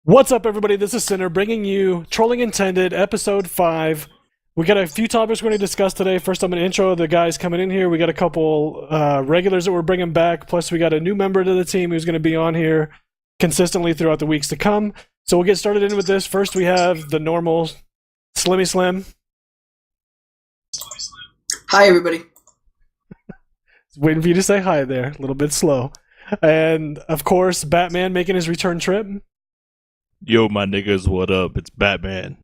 What's up, everybody? This is Sinner bringing you Trolling Intended, Episode 5. We got a few topics we're going to discuss today. First, I'm going to intro the guys coming in here. We got a couple regulars that we're bringing back, plus we got a new member to the team who's going to be on here consistently throughout the weeks to come. So we'll get started in with this. First, we have the normal Slimmy Slim. Hi, everybody. Waiting for you to say hi there. A little bit slow. And, of course, Batman making his return trip. Yo, my niggas, what up? It's Batman.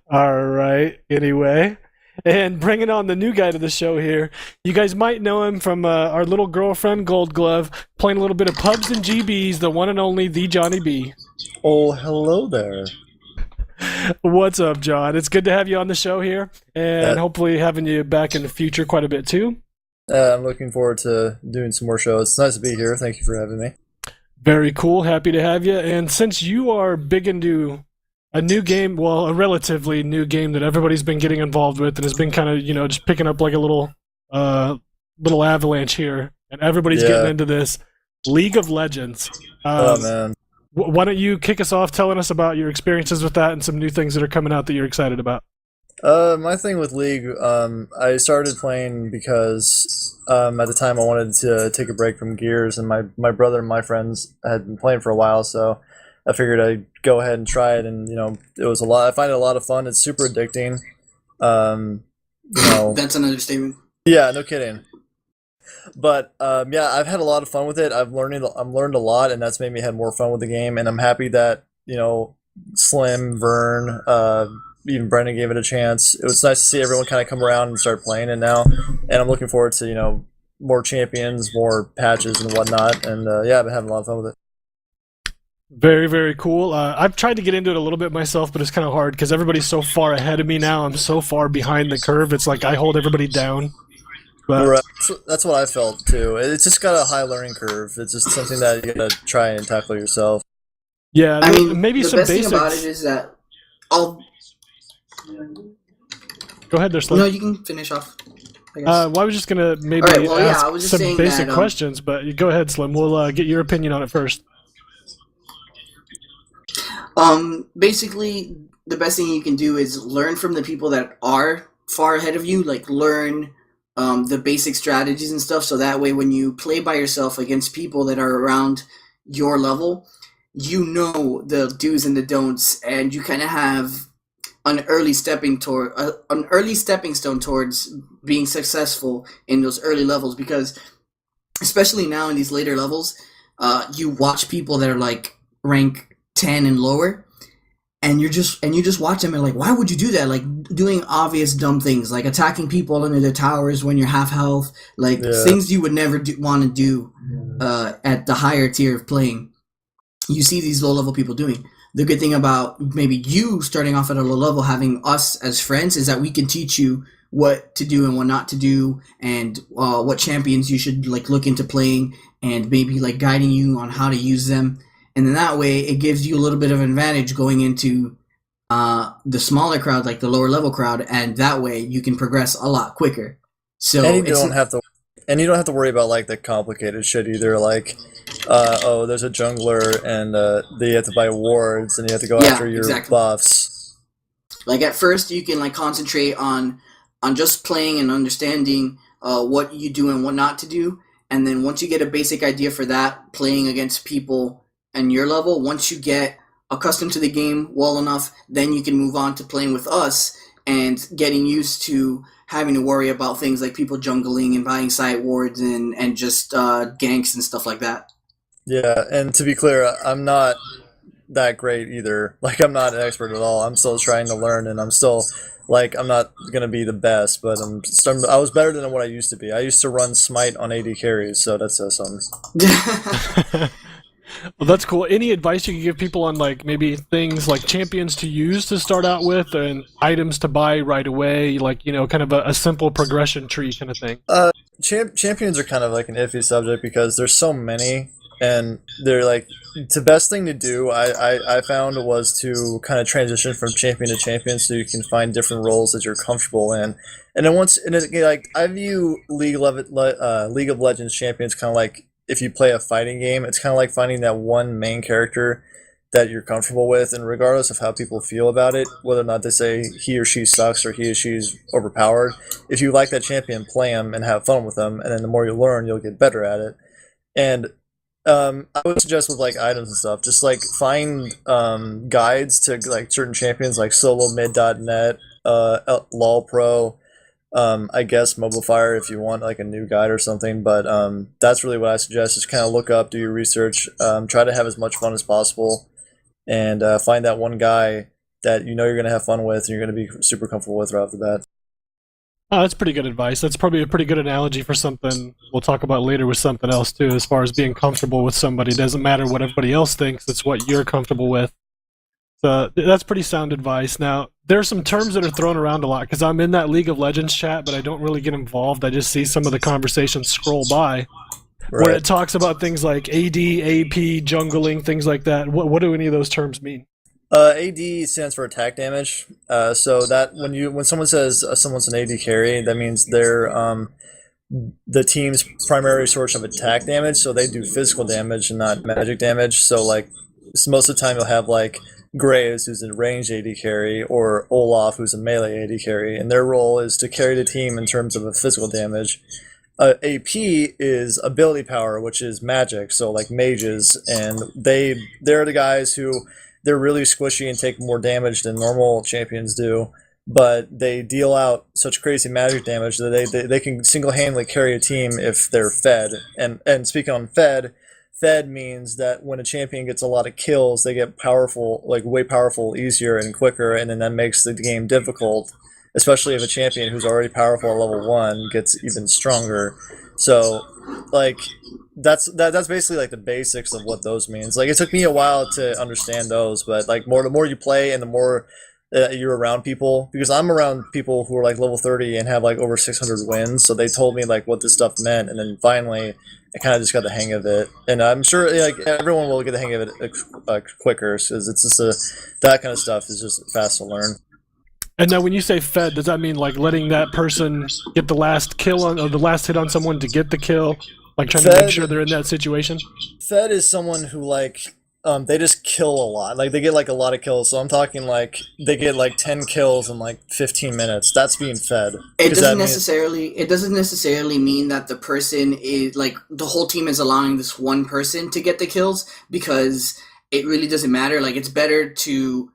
All right. Anyway, and bringing on the new guy to the show here. You guys might know him from our little girlfriend Gold Glove, playing a little bit of pubs and GBs. The one and only TheeJohnnyB. Oh, hello there. What's up, John? It's good to have you on the show here, and hopefully having you back in the future quite a bit too. I'm looking forward to doing some more shows. It's nice to be here. Thank you for having me. Very cool. Happy to have you. And since you are big into a new game, well, a relatively new game that everybody's been getting involved with and has been kind of, just picking up like a little avalanche here, and everybody's getting into this League of Legends. Oh, man. Why don't you kick us off telling us about your experiences with that and some new things that are coming out that you're excited about? My thing with League, I started playing because at the time I wanted to take a break from Gears, and my brother and my friends had been playing for a while, so I figured I'd go ahead and try it, and it was a lot. I find it a lot of fun. It's super addicting. That's an understatement. Yeah, no kidding. But I've had a lot of fun with it. I've learned a lot, and that's made me have more fun with the game. And I'm happy that Slim, Vern, even Brendan gave it a chance. It was nice to see everyone kind of come around and start playing it now. And I'm looking forward to more champions, more patches, and whatnot. And I've been having a lot of fun with it. Very, very cool. I've tried to get into it a little bit myself, but it's kind of hard because everybody's so far ahead of me now. I'm so far behind the curve. It's like I hold everybody down. But right. That's what I felt too. It's just got a high learning curve. It's just something that you gotta try and tackle yourself. Yeah, I mean, maybe the some best basics. thing about it is that Go ahead there, Slim. No, you can finish off. I guess. I was just gonna maybe I was just some saying basic that, questions, but you go ahead, Slim. We'll get your opinion on it first. Basically, the best thing you can do is learn from the people that are far ahead of you. Like learn the basic strategies and stuff, so that way when you play by yourself against people that are around your level, you know the do's and the don'ts, and you kind of have an early stepping stone towards being successful in those early levels. Because especially now in these later levels, you watch people that are like rank 10 and lower, and you just watch them and like, why would you do that? Like doing obvious dumb things, like attacking people under the towers when you're half health, like things you would never want to do at the higher tier of playing. You see these low level people doing. The good thing about maybe you starting off at a low level, having us as friends, is that we can teach you what to do and what not to do, and what champions you should like look into playing, and maybe like guiding you on how to use them. And then that way, it gives you a little bit of an advantage going into the smaller crowd, like the lower level crowd, and that way you can progress a lot quicker. So And you don't have to worry about like the complicated shit either. Like, there's a jungler, and you have to buy wards, and you have to go after your buffs. Like at first, you can like concentrate on just playing and understanding what you do and what not to do, and then once you get a basic idea for that, playing against people and your level, once you get accustomed to the game well enough, then you can move on to playing with us and getting used to having to worry about things like people jungling and buying site wards and just ganks and stuff like that. Yeah, and to be clear, I'm not that great either. Like, I'm not an expert at all. I'm still trying to learn, and I'm still, like, I'm not going to be the best, but I was better than what I used to be. I used to run Smite on AD carries, so that says something. Well, that's cool. Any advice you can give people on like maybe things like champions to use to start out with, and items to buy right away, like kind of a simple progression tree kind of thing? Champions are kind of like an iffy subject because there's so many, and they're like the best thing to do. I found was to kind of transition from champion to champion, so you can find different roles that you're comfortable in. And then I view League of Legends champions kind of like, if you play a fighting game, it's kind of like finding that one main character that you're comfortable with, and regardless of how people feel about it, whether or not they say he or she sucks or he or she's overpowered, if you like that champion, play him and have fun with them, and then the more you learn, you'll get better at it. And I would suggest with like items and stuff, just like find guides to like certain champions, like solomid.net, lol pro, I guess Mobile Fire if you want like a new guide or something. But that's really what I suggest, is kind of look up, do your research, try to have as much fun as possible, and find that one guy that you know you're going to have fun with and you're going to be super comfortable with right off the bat. Oh, that's pretty good advice. That's probably a pretty good analogy for something we'll talk about later with something else too, as far as being comfortable with somebody. It doesn't matter what everybody else thinks, it's what you're comfortable with. So that's pretty sound advice. Now, there are some terms that are thrown around a lot, because I'm in that League of Legends chat, but I don't really get involved. I just see some of the conversations scroll by, where it talks about things like AD, AP, jungling, things like that. What do any of those terms mean? AD stands for attack damage. So that when someone says someone's an AD carry, that means they're the team's primary source of attack damage. So they do physical damage and not magic damage. So like most of the time you'll have like Graves, who's a ranged AD carry, or Olaf, who's a melee AD carry, and their role is to carry the team in terms of a physical damage. AP is ability power, which is magic. So like mages, and they're the guys who, they're really squishy and take more damage than normal champions do, but they deal out such crazy magic damage that they can single-handedly carry a team if they're fed. And speaking on fed means that when a champion gets a lot of kills, they get powerful, like way powerful, easier and quicker, and then that makes the game difficult, especially if a champion who's already powerful at level 1 gets even stronger. So like that's basically like the basics of what those means. Like it took me a while to understand those, but like the more you play and the more you're around people, because I'm around people who are like level 30 and have like over 600 wins, so they told me like what this stuff meant, and then finally I kind of just got the hang of it. And I'm sure like everyone will get the hang of it quicker, because it's just that kind of stuff is just fast to learn. And now when you say fed, does that mean like letting that person get the last kill on, or the last hit on someone to get the kill? Like trying to make sure they're in that situation? Fed is someone who like they just kill a lot. Like they get like a lot of kills. So I'm talking like they get like 10 kills in like 15 minutes. That's being fed. It doesn't necessarily mean that the person is like the whole team is allowing this one person to get the kills, because it really doesn't matter. Like it's better to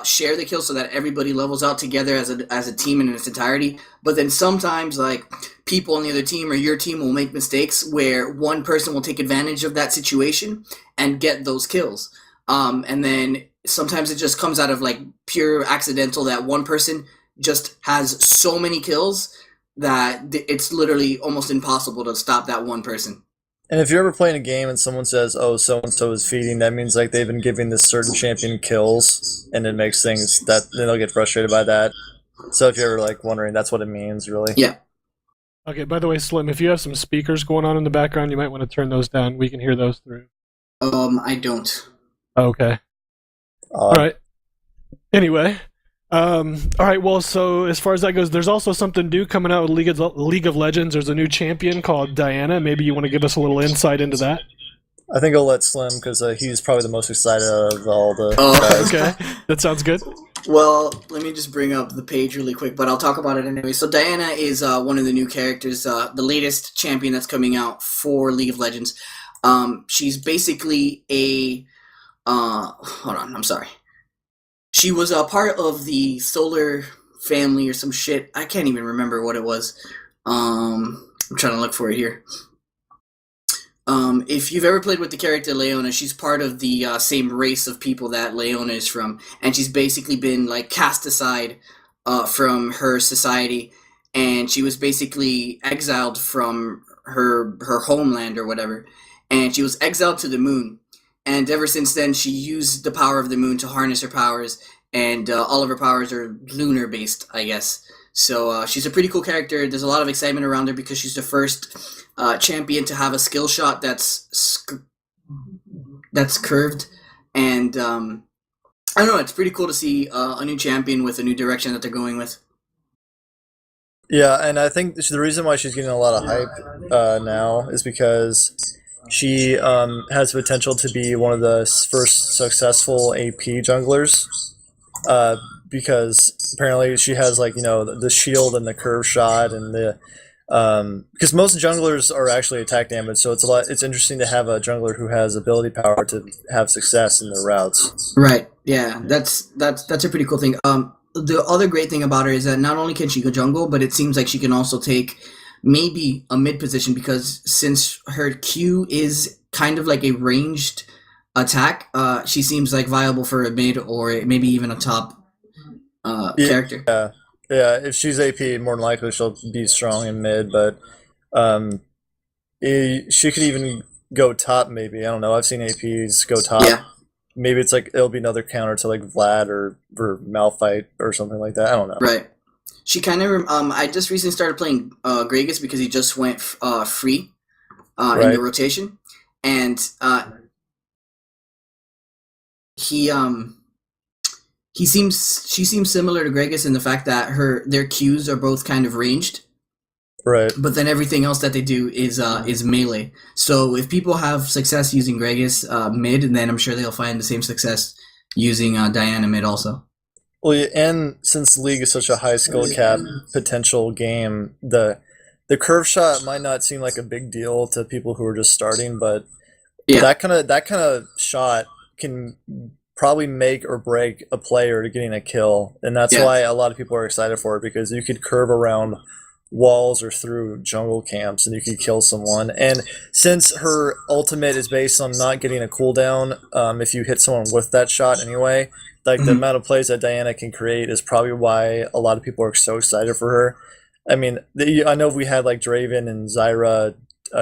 share the kills so that everybody levels out together as a team in its entirety. But then sometimes like people on the other team or your team will make mistakes where one person will take advantage of that situation and get those kills. And then sometimes it just comes out of like pure accidental that one person just has so many kills that it's literally almost impossible to stop that one person. And if you're ever playing a game and someone says, oh, so-and-so is feeding, that means like they've been giving this certain champion kills, and it makes things that then they'll get frustrated by that. So if you're ever like wondering, that's what it means, really. Yeah. Okay, by the way, Slim, if you have some speakers going on in the background, you might want to turn those down. We can hear those through. I don't. Okay. All right. Anyway. All right, well, so as far as that goes, there's also something new coming out with League of Legends. There's a new champion called Diana. Maybe you want to give us a little insight into that? I think I'll let Slim, because he's probably the most excited of all the guys. Okay, that sounds good. Well, let me just bring up the page really quick, but I'll talk about it anyway. So Diana is one of the new characters, the latest champion that's coming out for League of Legends. She's basically a... hold on, I'm sorry. She was a part of the Solar family or some shit. I can't even remember what it was. I'm trying to look for it here. If you've ever played with the character Leona, she's part of the same race of people that Leona is from, and she's basically been like cast aside from her society, and she was basically exiled from her homeland or whatever, and she was exiled to the moon. And ever since then, she used the power of the moon to harness her powers, and all of her powers are lunar-based, I guess. So she's a pretty cool character. There's a lot of excitement around her because she's the first champion to have a skill shot that's curved. And I don't know, it's pretty cool to see a new champion with a new direction that they're going with. Yeah, and I think the reason why she's getting a lot of hype now is because She has potential to be one of the first successful AP junglers. Because apparently she has like the shield and the curve shot and the because most junglers are actually attack damage, so it's interesting to have a jungler who has ability power to have success in their routes. Right. Yeah. That's a pretty cool thing. The other great thing about her is that not only can she go jungle, but it seems like she can also take maybe a mid position, because since her Q is kind of like a ranged attack, she seems like viable for a mid or maybe even a top character. Yeah, if she's AP, more than likely she'll be strong in mid, but she could even go top maybe. I don't know. I've seen APs go top. Yeah. Maybe it's like it'll be another counter to like Vlad or Malphite or something like that. I don't know. Right. She kind of. I just recently started playing Gragas because he just went free in the rotation, and she seems similar to Gragas in the fact that their Qs are both kind of ranged. Right. But then everything else that they do is melee. So if people have success using Gragas mid, then I'm sure they'll find the same success using Diana mid also. Well, and since League is such a high skill cap potential game, the curve shot might not seem like a big deal to people who are just starting, but that kind of shot can probably make or break a player to getting a kill, and that's why a lot of people are excited for it, because you could curve around walls or through jungle camps and you could kill someone. And since her ultimate is based on not getting a cooldown, if you hit someone with that shot anyway, like the amount of plays that Diana can create is probably why a lot of people are so excited for her. I mean, I know we had like Draven and Zyra,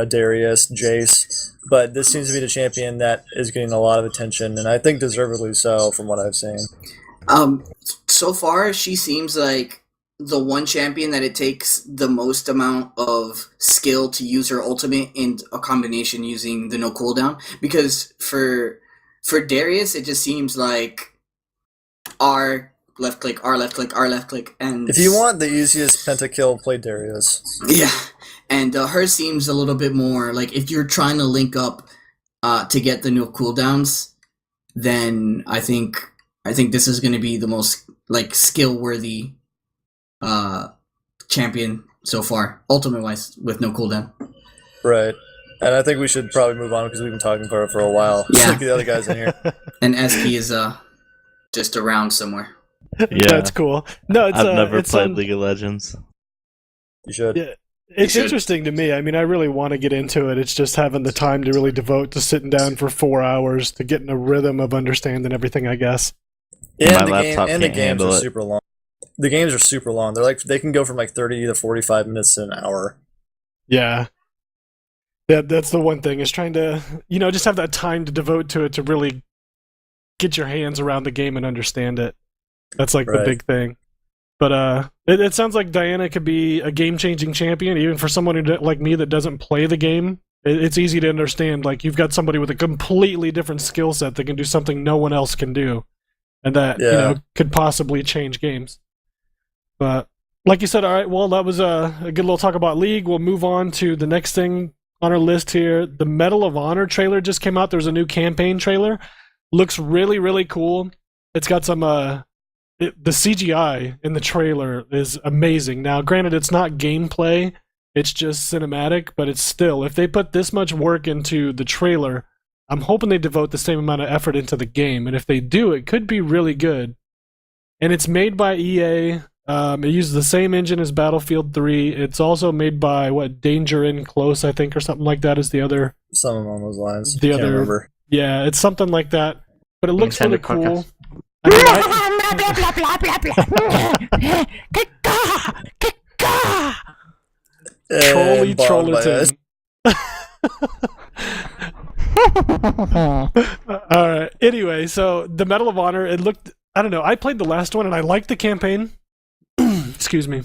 Darius, Jace, but this seems to be the champion that is getting a lot of attention, and I think deservedly so from what I've seen. So far, she seems like the one champion that it takes the most amount of skill to use her ultimate in a combination using the no cooldown. Because for Darius, it just seems like R left click, R left click, R left click, and if you want the easiest pentakill, play Darius. Yeah, and hers seems a little bit more like if you're trying to link up to get the no cooldowns, then I think this is going to be the most like skill worthy champion so far, ultimate wise, with no cooldown. Right. And I think we should probably move on because we've been talking for a while. Yeah. Look at the other guys in here. And Eski is just around somewhere. Yeah, That's cool. No, it's I've never it's played League of Legends. You should. Yeah, it's interesting to me. I mean, I really want to get into it. It's just having the time to really devote to sitting down for 4 hours to get in a rhythm of understanding everything, I guess. And My the laptop game, and the can't games handle are it. super long. The games are super long. They're like they can go from like 30 to 45 minutes to an hour. Yeah. That's the one thing, is trying to, just have that time to devote to it to really get your hands around the game and understand it. That's like the big thing. But it sounds like Diana could be a game-changing champion, even for someone who, like me, that doesn't play the game. It's easy to understand. Like, you've got somebody with a completely different skill set that can do something no one else can do, and that could possibly change games. But like you said, all right, well, that was a good little talk about League. We'll move on to the next thing on our list here. The Medal of Honor trailer just came out. There's a new campaign trailer. Looks really, really cool. It's got some the CGI in the trailer is amazing. Now, granted, it's not gameplay, it's just cinematic, but it's still, if they put this much work into the trailer, I'm hoping they devote the same amount of effort into the game, and if they do, it could be really good. And it's made by EA. It uses the same engine as Battlefield 3. It's also made by, Danger In Close, I think, or something like that is the other... Something along those lines. The Can't other... remember. Yeah, it's something like that. But it looks really cool. Trolly Trollerton. Alright, anyway, so the Medal of Honor, it looked... I don't know, I played the last one and I liked the campaign. Excuse me.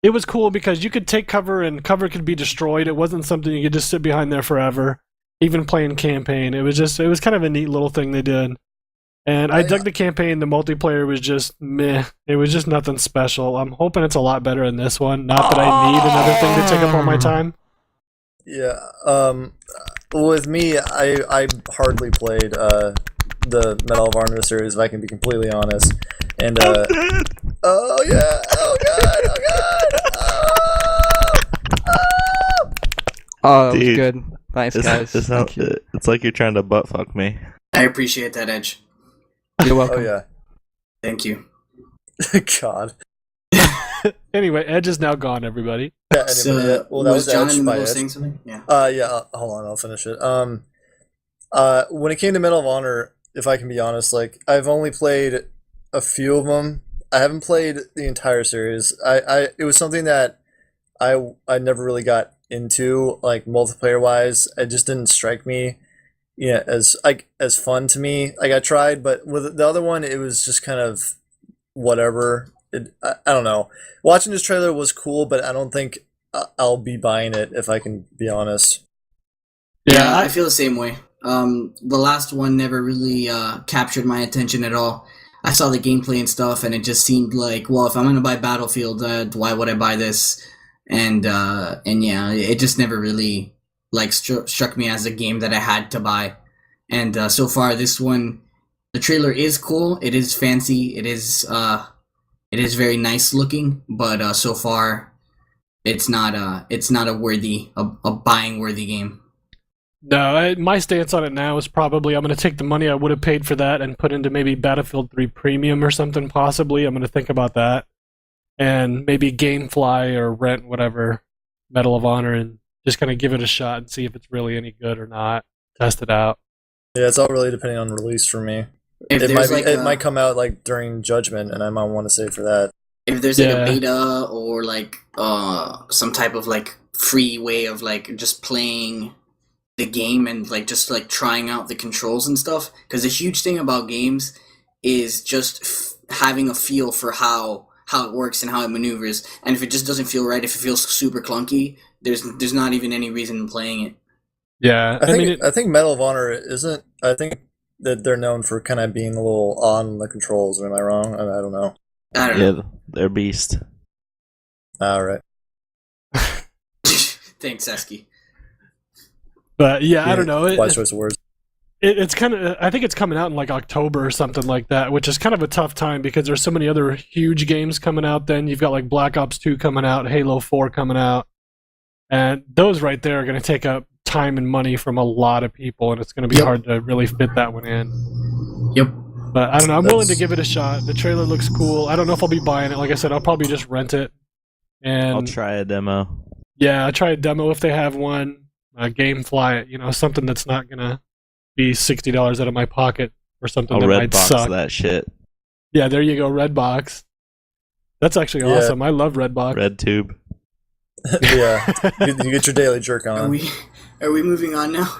It was cool because you could take cover and cover could be destroyed. It wasn't something you could just sit behind there forever, even playing campaign. It was kind of a neat little thing they did. And I dug the campaign. The multiplayer was just meh. It was just nothing special. I'm hoping it's a lot better in this one. Not that I need another thing to take up all my time. Yeah. with me, I hardly played the Medal of Honor series, if I can be completely honest. And oh yeah, oh god, Oh, that was Dude, good. Nice, guys. Thank you. It's like you're trying to butt fuck me. I appreciate that, Edge. You're oh welcome. yeah. Thank you. God. Anyway, Edge is now gone, everybody. Yeah. Anyway, So, well, that was John Edge in the by middle of Edge. saying something? Yeah. Hold on, I'll finish it. When it came to Medal of Honor, if I can be honest, like I've only played a few of them. I haven't played the entire series. It was something that I never really got into, like multiplayer wise. It just didn't strike me, yeah, as fun to me. Like I tried, but with the other one, it was just kind of whatever. I don't know. Watching this trailer was cool, but I don't think I'll be buying it if I can be honest. Yeah, I feel the same way. The last one never really captured my attention at all. I saw the gameplay and stuff, and it just seemed like, well, if I'm gonna buy Battlefield, why would I buy this? And yeah, it just never really like struck me as a game that I had to buy. And so far, this one, the trailer is cool. It is fancy. It is very nice looking, but so far, it's not a buying worthy game. No, my stance on it now is probably I'm going to take the money I would have paid for that and put into maybe Battlefield 3 Premium or something, possibly. I'm going to think about that. And maybe Gamefly or rent whatever, Medal of Honor, and just kind of give it a shot and see if it's really any good or not. Test it out. Yeah, it's all really depending on release for me. If It might come out like during Judgment, and I might want to save for that. If there's like Yeah. a beta or like some type of like free way of like just playing the game and like just like trying out the controls and stuff, because the huge thing about games is just having a feel for how it works and how it maneuvers. And if it just doesn't feel right, if it feels super clunky, there's not even any reason in playing it. Yeah, I think Medal of Honor isn't. I think that they're known for kind of being a little on the controls. Or am I wrong? I don't know. I don't know. Yeah, they're beast. All right. Thanks, Eski. but yeah, I don't know. Wise choice of words. It's kind of, I think it's coming out in like October or something like that, which is kind of a tough time because there's so many other huge games coming out. Then you've got like Black Ops 2 coming out, Halo 4 coming out, and those right there are going to take up time and money from a lot of people, and it's going to be hard to really fit that one in. Yep. But I don't know. I'm willing to give it a shot. The trailer looks cool. I don't know if I'll be buying it. Like I said, I'll probably just rent it. And I'll try a demo. yeah, I'll try a demo if they have one. Gamefly it, something that's not gonna be $60 out of my pocket or something I'll that red might box suck. that shit. Yeah, there you go, Redbox. That's actually Yeah. awesome. I love Redbox. Red tube. Yeah, you get your daily jerk Are on. we moving on now?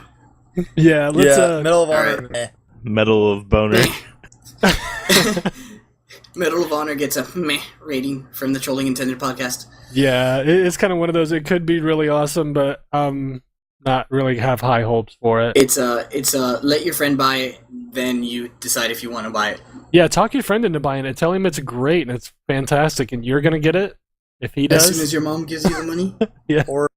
Yeah, let's. Medal of all Honor. right. Meh. Medal of Boner. Medal of Honor gets a meh rating from the Trolling Intended podcast. Yeah, it's kind of one of those. It could be really awesome, but not really have high hopes for it. It's let your friend buy it, then you decide if you want to buy it. Yeah, talk your friend into buying it. Tell him it's great and it's fantastic, and you're gonna get it if he does. As soon as your mom gives you the money. Or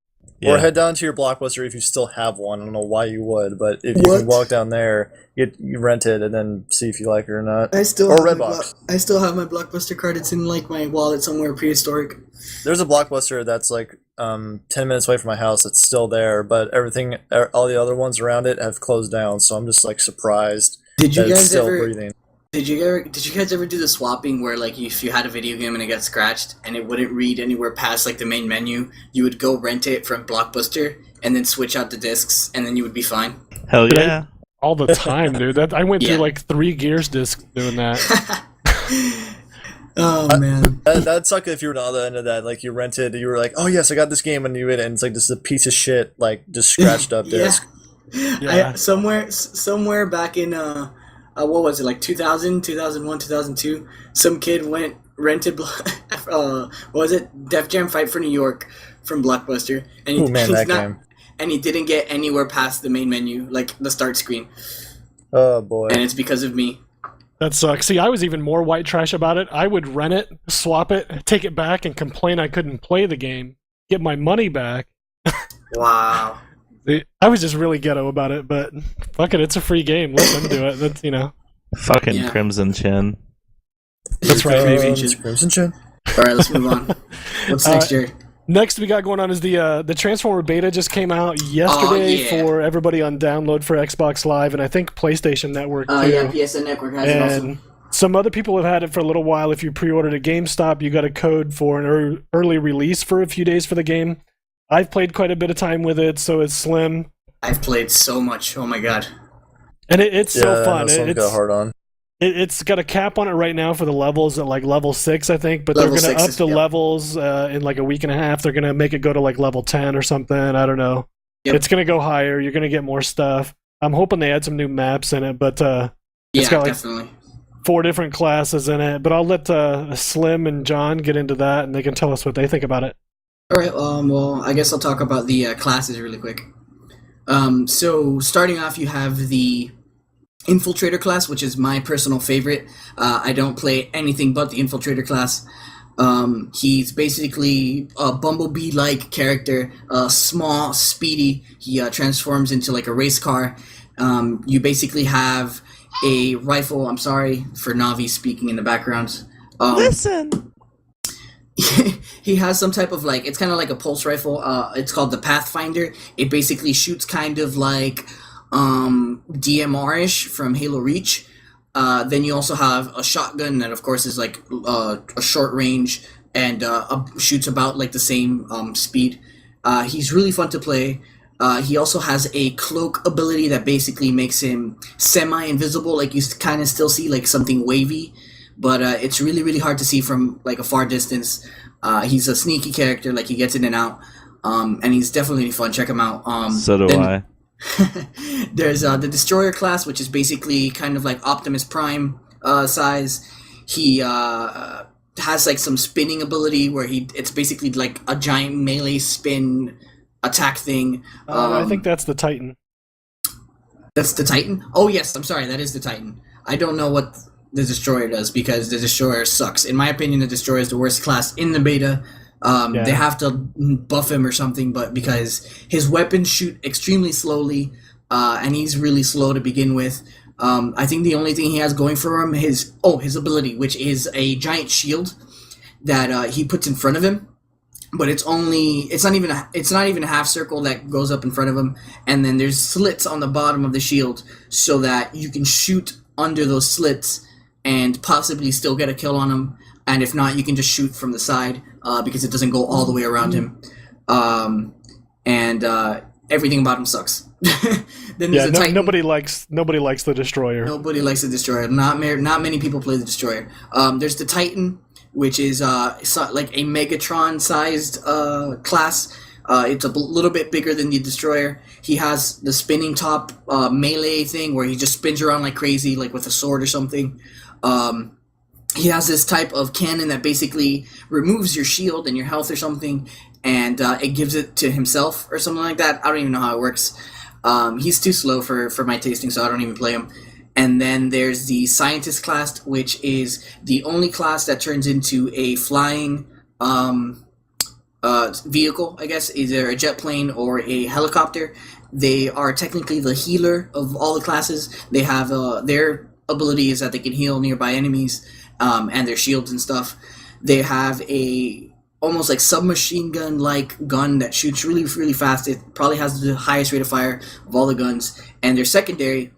Yeah. head down to your Blockbuster if you still have one. I don't know why you would, but if you What? can walk down there, you rent it and then see if you like it or not. I still Or have Redbox. I still have my Blockbuster card. It's in like my wallet somewhere prehistoric. There's a Blockbuster that's like 10 minutes away from my house. It's still there, but all the other ones around it have closed down. So I'm just like surprised Did you that it's guys still ever? breathing. Did you guys ever do the swapping where like if you had a video game and it got scratched and it wouldn't read anywhere past like the main menu, you would go rent it from Blockbuster and then switch out the discs and then you would be fine. Hell But yeah. All the time, dude. I went Yeah. through like 3 Gears discs doing that. Oh man. That'd suck if you were on the other end of that. Like you rented, you were like, oh yes, I got this game, and you in it, and it's like this is a piece of shit, like just scratched up disc. Yeah. Somewhere back in what was it, like 2000, 2001, 2002, some kid rented what was it, Def Jam Fight for New York from Blockbuster, and Oh man, that game. and he didn't get anywhere past the main menu, like the start screen, Oh boy. and it's because of me. That sucks. See, I was even more white trash about it. I would rent it, swap it, take it back, and complain I couldn't play the game, get my money back. Wow. I was just really ghetto about it, but fuck it, it's a free game. Let them do it. That's Fucking Yeah. Crimson Chin. That's right, baby. Crimson Chin. All right, let's move on. What's next, Jared? Next we got going on is the Transformer beta just came out yesterday yeah. for everybody on download for Xbox Live and I think PlayStation Network too. Yeah, PSN Network has it also. And some other people have had it for a little while. If you pre-ordered at GameStop, you got a code for an early release for a few days for the game. I've played quite a bit of time with it, so it's Slim. I've played so much. Oh my god. And it's so fun. It's got hard on. It's got a cap on it right now for the levels at like level 6, I think, but Level they're going to 6 up is- the yep. levels in like a week and a half. They're going to make it go to like level 10 or something. I don't know. Yep. It's going to go higher. You're going to get more stuff. I'm hoping they add some new maps in it, but Yeah, it's got like definitely. 4 different classes in it. But I'll let Slim and John get into that, and they can tell us what they think about it. All right. Well, I guess I'll talk about the classes really quick. So starting off, you have the Infiltrator class, which is my personal favorite. I don't play anything but the Infiltrator class. He's basically a Bumblebee-like character, small, speedy. He transforms into like a race car. You basically have a rifle. I'm sorry for Navi speaking in the background. Listen! He has some type of like, it's kind of like a pulse rifle. It's called the Pathfinder. It basically shoots kind of like DMR-ish from Halo Reach. Then you also have a shotgun that of course is like a short range and shoots about like the same speed. He's really fun to play. He also has a cloak ability that basically makes him semi-invisible, like you kind of still see like something wavy, but it's really, really hard to see from like a far distance. He's a sneaky character, like he gets in and out, and he's definitely fun. Check him out. So do I. There's the Destroyer class, which is basically kind of like Optimus Prime size. He has like some spinning ability where it's basically like a giant melee spin attack thing. I think that's the Titan. That's the Titan? Oh yes, I'm sorry, that is the Titan. I don't know what the Destroyer does because the Destroyer sucks. In my opinion, the Destroyer is the worst class in the beta. They have to buff him or something, but because his weapons shoot extremely slowly, and he's really slow to begin with. I think the only thing he has going for him is his ability, which is a giant shield that he puts in front of him. But it's not even a half circle that goes up in front of him, and then there's slits on the bottom of the shield so that you can shoot under those slits and possibly still get a kill on him. And if not, you can just shoot from the side because it doesn't go all the way around him. And everything about him sucks. Then there's a Titan. Nobody likes the Destroyer. Nobody likes the Destroyer. Not many people play the Destroyer. There's the Titan, which is like a Megatron-sized class. It's a little bit bigger than the Destroyer. He has the spinning top melee thing where he just spins around like crazy, like with a sword or something. He has this type of cannon that basically removes your shield and your health or something, and it gives it to himself or something like that. I don't even know how it works. He's too slow for my tasting, so I don't even play him. And then there's the Scientist class, which is the only class that turns into a flying vehicle, I guess, either a jet plane or a helicopter. They are technically the healer of all the classes. They have their ability is that they can heal nearby enemies, and their shields and stuff. They have a almost like submachine gun like gun that shoots really, really fast. It probably has the highest rate of fire of all the guns. And their secondary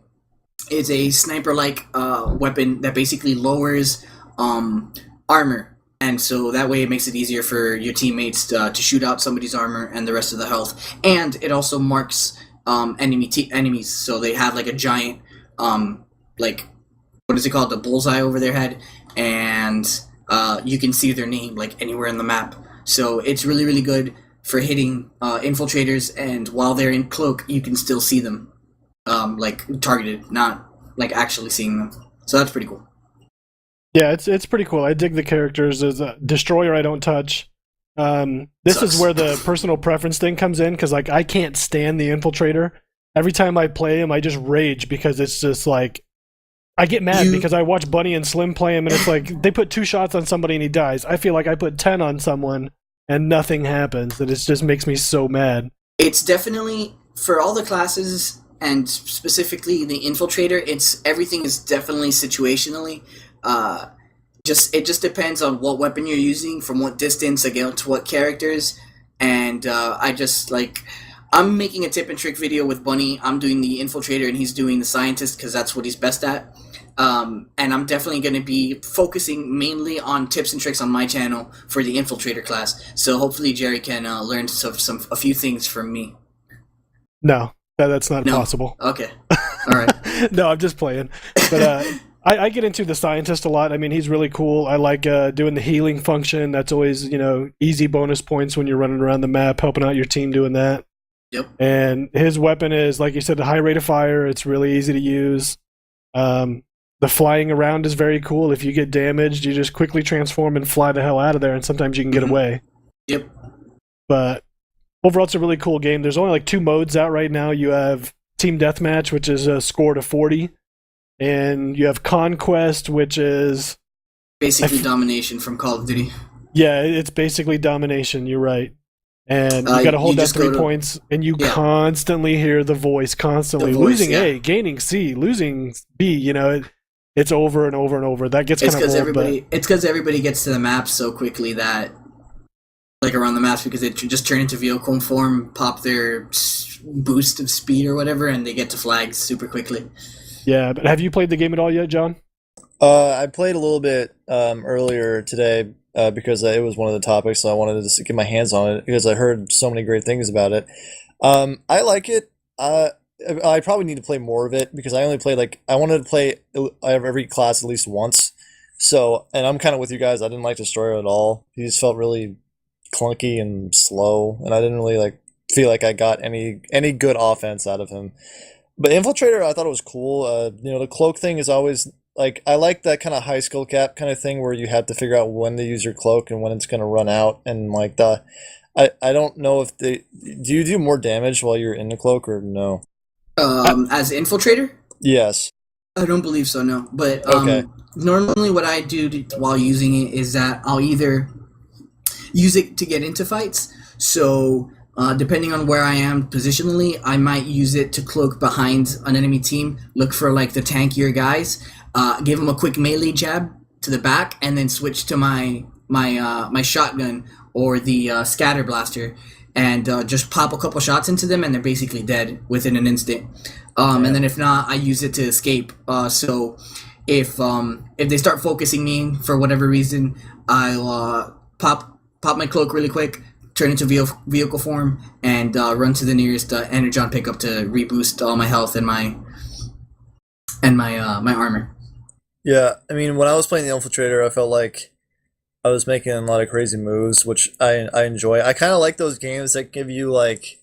is a sniper-like weapon that basically lowers armor. And so that way it makes it easier for your teammates to shoot out somebody's armor and the rest of the health. And it also marks enemies. So they have like a giant, like, what is it called? The bullseye over their head. And you can see their name like anywhere in the map. So it's really, really good for hitting infiltrators. And while they're in cloak, you can still see them. Like targeted, not like actually seeing them. So that's pretty cool. Yeah, it's pretty cool. I dig the characters. As a Destroyer, I don't touch. This is where the personal preference thing comes in, because like I can't stand the Infiltrator. Every time I play him, I just rage because it's just like I get mad because I watch Bunny and Slim play him, and it's like they put 2 shots on somebody and he dies. I feel like I put 10 on someone and nothing happens, and it just makes me so mad. It's definitely for all the classes and specifically the infiltrator, everything is definitely situationally. It just depends on what weapon you're using, from what distance, against what characters, and I'm making a tip and trick video with Bunny. I'm doing the infiltrator and he's doing the scientist because that's what he's best at. And I'm definitely going to be focusing mainly on tips and tricks on my channel for the infiltrator class. So hopefully Jerry can learn a few things from me. No, that's not possible. Okay. All right. No, I'm just playing. But I get into the scientist a lot. I mean, he's really cool. I like doing the healing function. That's always, easy bonus points when you're running around the map, helping out your team doing that. Yep. And his weapon is, like you said, a high rate of fire. It's really easy to use. The flying around is very cool. If you get damaged, you just quickly transform and fly the hell out of there, and sometimes you can get away. Yep. But overall, it's a really cool game. There's only like 2 modes out right now. You have Team Deathmatch, which is a score to 40, and you have Conquest, which is basically domination from Call of Duty. Yeah, it's basically domination. You're right. And you got to hold down 3 points, and you constantly hear the voice, losing A, gaining C, losing B. It's over and over and over. That gets kind of old. It's because everybody gets to the map so quickly that, like around the maps, because they just turn into vehicle form, pop their boost of speed or whatever, and they get to flags super quickly. Yeah, but have you played the game at all yet, John? I played a little bit earlier today. Because it was one of the topics, so I wanted to just get my hands on it because I heard so many great things about it. I like it. I probably need to play more of it because I only played I wanted to play every class at least once. So, and I'm kind of with you guys. I didn't like the story at all. He just felt really clunky and slow, and I didn't really feel like I got any good offense out of him. But Infiltrator, I thought it was cool. The cloak thing is always. I like that kind of high skill cap kind of thing where you have to figure out when to use your cloak and when it's going to run out. And I don't know if do you do more damage while you're in the cloak or no? As infiltrator? Yes. I don't believe so, no. But okay. Normally what I do while using it is that I'll either use it to get into fights. So depending on where I am positionally, I might use it to cloak behind an enemy team, look for the tankier guys. Give him a quick melee jab to the back, and then switch to my shotgun or the scatter blaster, and just pop a couple shots into them, and they're basically dead within an instant. And then if not, I use it to escape. So if they start focusing me for whatever reason, I'll pop my cloak really quick, turn into vehicle form, and run to the nearest energon pickup to reboost all my health and my armor. Yeah, I mean, when I was playing the Infiltrator, I felt like I was making a lot of crazy moves, which I enjoy. I kind of like those games that give you like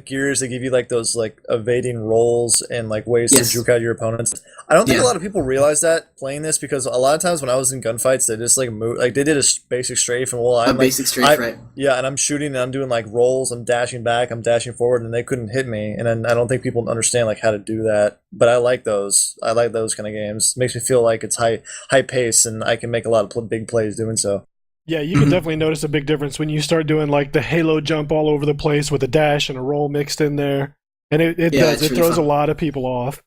Gears that give you those evading rolls and ways to juke out your opponents. I don't think a lot of people realize that playing this because a lot of times when I was in gunfights, they just move they did a basic strafe and I'm basic strafe, right? Yeah, and I'm shooting and I'm doing rolls, I'm dashing back, I'm dashing forward, and they couldn't hit me. And then I don't think people understand how to do that. But I like those. I like those kind of games. It makes me feel like it's high pace and I can make a lot of big plays doing so. Yeah, you can definitely notice a big difference when you start doing the halo jump all over the place with a dash and a roll mixed in there. And it throws a lot of people off.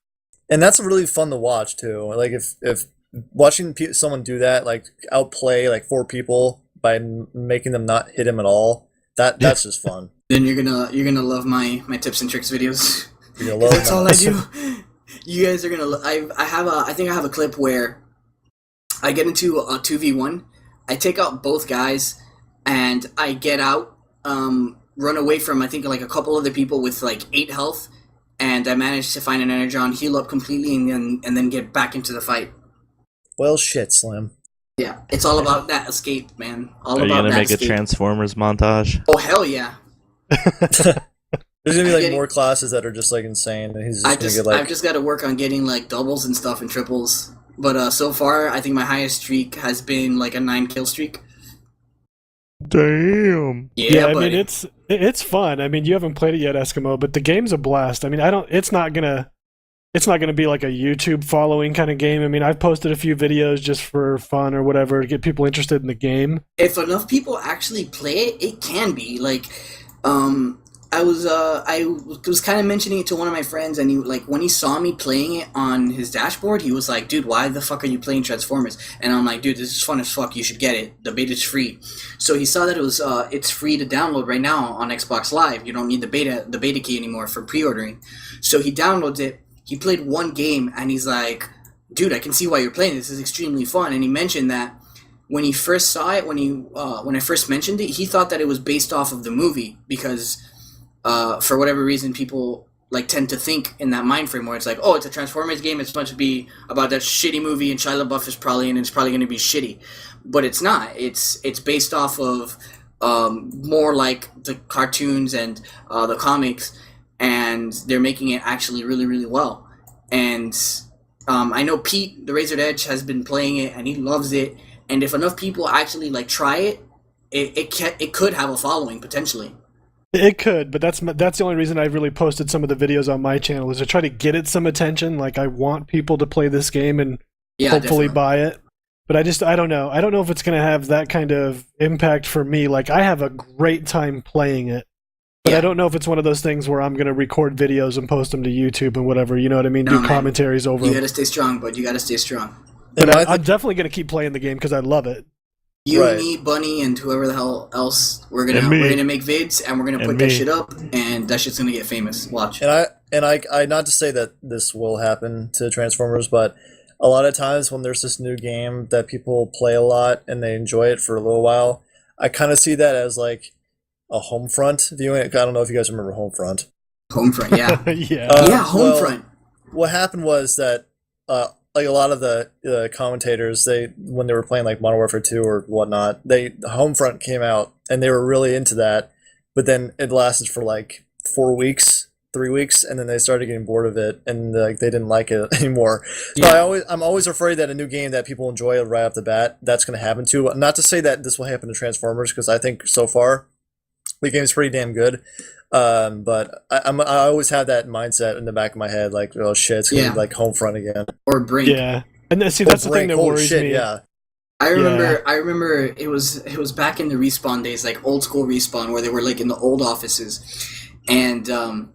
And that's really fun to watch too. If watching someone do that, outplay 4 people by making them not hit him at all, that's just fun. Then you're gonna love my tips and tricks videos. You're gonna love that's all I do. You guys are gonna. I think I have a clip where I get into a 2v1. I take out both guys, and I get out, run away from, I think, a couple of the people with, 8 health, and I manage to find an energon, heal up completely, and then get back into the fight. Well, shit, Slim. Yeah, it's all about that escape, man. Are you gonna make a Transformers montage? Oh, hell yeah. There's gonna be more classes that are just insane, and he's just gonna get I've just got to work on getting doubles and stuff and triples. But so far, I think my highest streak has been a 9 kill streak. Damn. Yeah, I mean it's fun. I mean, you haven't played it yet, Eskimo, but the game's a blast. I mean, it's not gonna be like a YouTube following kind of game. I mean, I've posted a few videos just for fun or whatever to get people interested in the game. If enough people actually play it, it can be I was kind of mentioning it to one of my friends, and he like when he saw me playing it on his dashboard, he was like, "Dude, why the fuck are you playing Transformers?" And I'm like, "Dude, this is fun as fuck. You should get it. The beta's free." So he saw that it's free to download right now on Xbox Live. You don't need the beta key anymore for pre-ordering. So he downloads it. He played one game, and he's like, "Dude, I can see why you're playing. This is extremely fun." And he mentioned that when he first saw it, when I first mentioned it, he thought that it was based off of the movie because. For whatever reason, people like tend to think in that mind frame where it's like, oh, it's a Transformers game. It's supposed to be about that shitty movie, and Shia LaBeouf is probably in it. It's probably going to be shitty, but it's not. It's based off of more like the cartoons and the comics, and they're making it actually really, really well. And I know Pete, the Razored Edge, has been playing it, and he loves it. And if enough people actually like try it, it could have a following potentially. It could, but that's the only reason I've really posted some of the videos on my channel is to try to get it some attention. Like, I want people to play this game and hopefully definitely buy it. But I don't know. I don't know if it's going to have that kind of impact for me. Like, I have a great time playing it, but I don't know if it's one of those things where I'm going to record videos and post them to YouTube and whatever. You know what I mean? No, do man. commentaries over You them. got to stay strong, bud. You got to stay strong. But I'm definitely going to keep playing the game because I love it. You, Right. me, Bunny, and whoever the hell else we're gonna make vids, and we're gonna put And that me. shit up, and that shit's gonna get famous. Watch. And I not to say that this will happen to Transformers, but a lot of times when there's this new game that people play a lot and they enjoy it for a little while, I kind of see that as like a Homefront viewing. I don't know if you guys remember Homefront. Homefront, yeah, Yeah. yeah, Homefront. What happened was that like a lot of the commentators, when they were playing like Modern Warfare 2 or whatnot, Homefront came out and they were really into that, but then it lasted for like 4 weeks, 3 weeks, and then they started getting bored of it and like they didn't like it anymore. So Yeah. I'm always afraid that a new game that people enjoy right off the bat, that's going to happen to. Not to say that this will happen to Transformers, because I think so far the game's pretty damn good. But I always have that mindset in the back of my head, like, oh shit, it's gonna be like Homefront again. Or Brink. Yeah. And see, that's the thing that Holy worries shit, me. Yeah. I remember it was back in the Respawn days, like old school Respawn, where they were like in the old offices, and I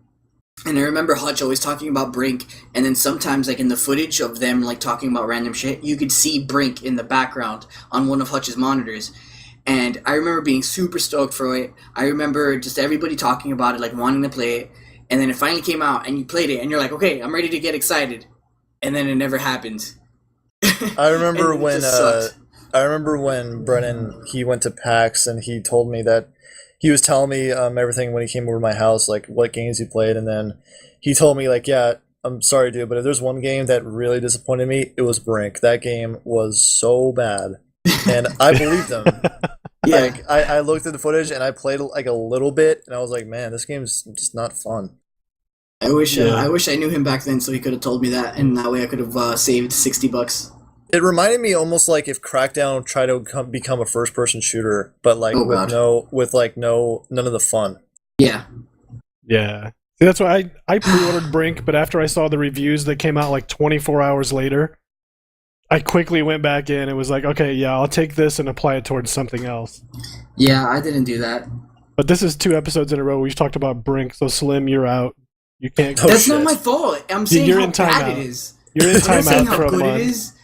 remember Hutch always talking about Brink, and then sometimes like in the footage of them like talking about random shit, you could see Brink in the background on one of Hutch's monitors. And I remember being super stoked for it. I remember just everybody talking about it, like wanting to play it. And then it finally came out, and you played it, and you're like, okay, I'm ready to get excited. And then it never happened. I remember And it when just sucked. Brennan, he went to PAX and he told me that he was telling me everything when he came over to my house, like what games he played, and then he told me like, yeah, I'm sorry, dude, but if there's one game that really disappointed me, it was Brink. That game was so bad, and I believed him. Yeah. Like I looked at the footage and I played like a little bit, and I was like, man, this game's just not fun. I wish I knew him back then, so he could have told me that, and that way I could have saved $60. It reminded me almost like if Crackdown tried to become a first-person shooter, but like Oh, God. none of the fun. Yeah. Yeah. See, that's why I pre-ordered Brink, but after I saw the reviews that came out like 24 hours later, I quickly went back in and was like, okay, yeah, I'll take this and apply it towards something else. Yeah, I didn't do that. But this is 2 episodes in a row we've talked about Brink, so Slim, you're out. You can't. Oh, That's shit. not my fault. I'm saying You're how in bad timeout. it is. You're in I'm saying timeout how for a good it month. is.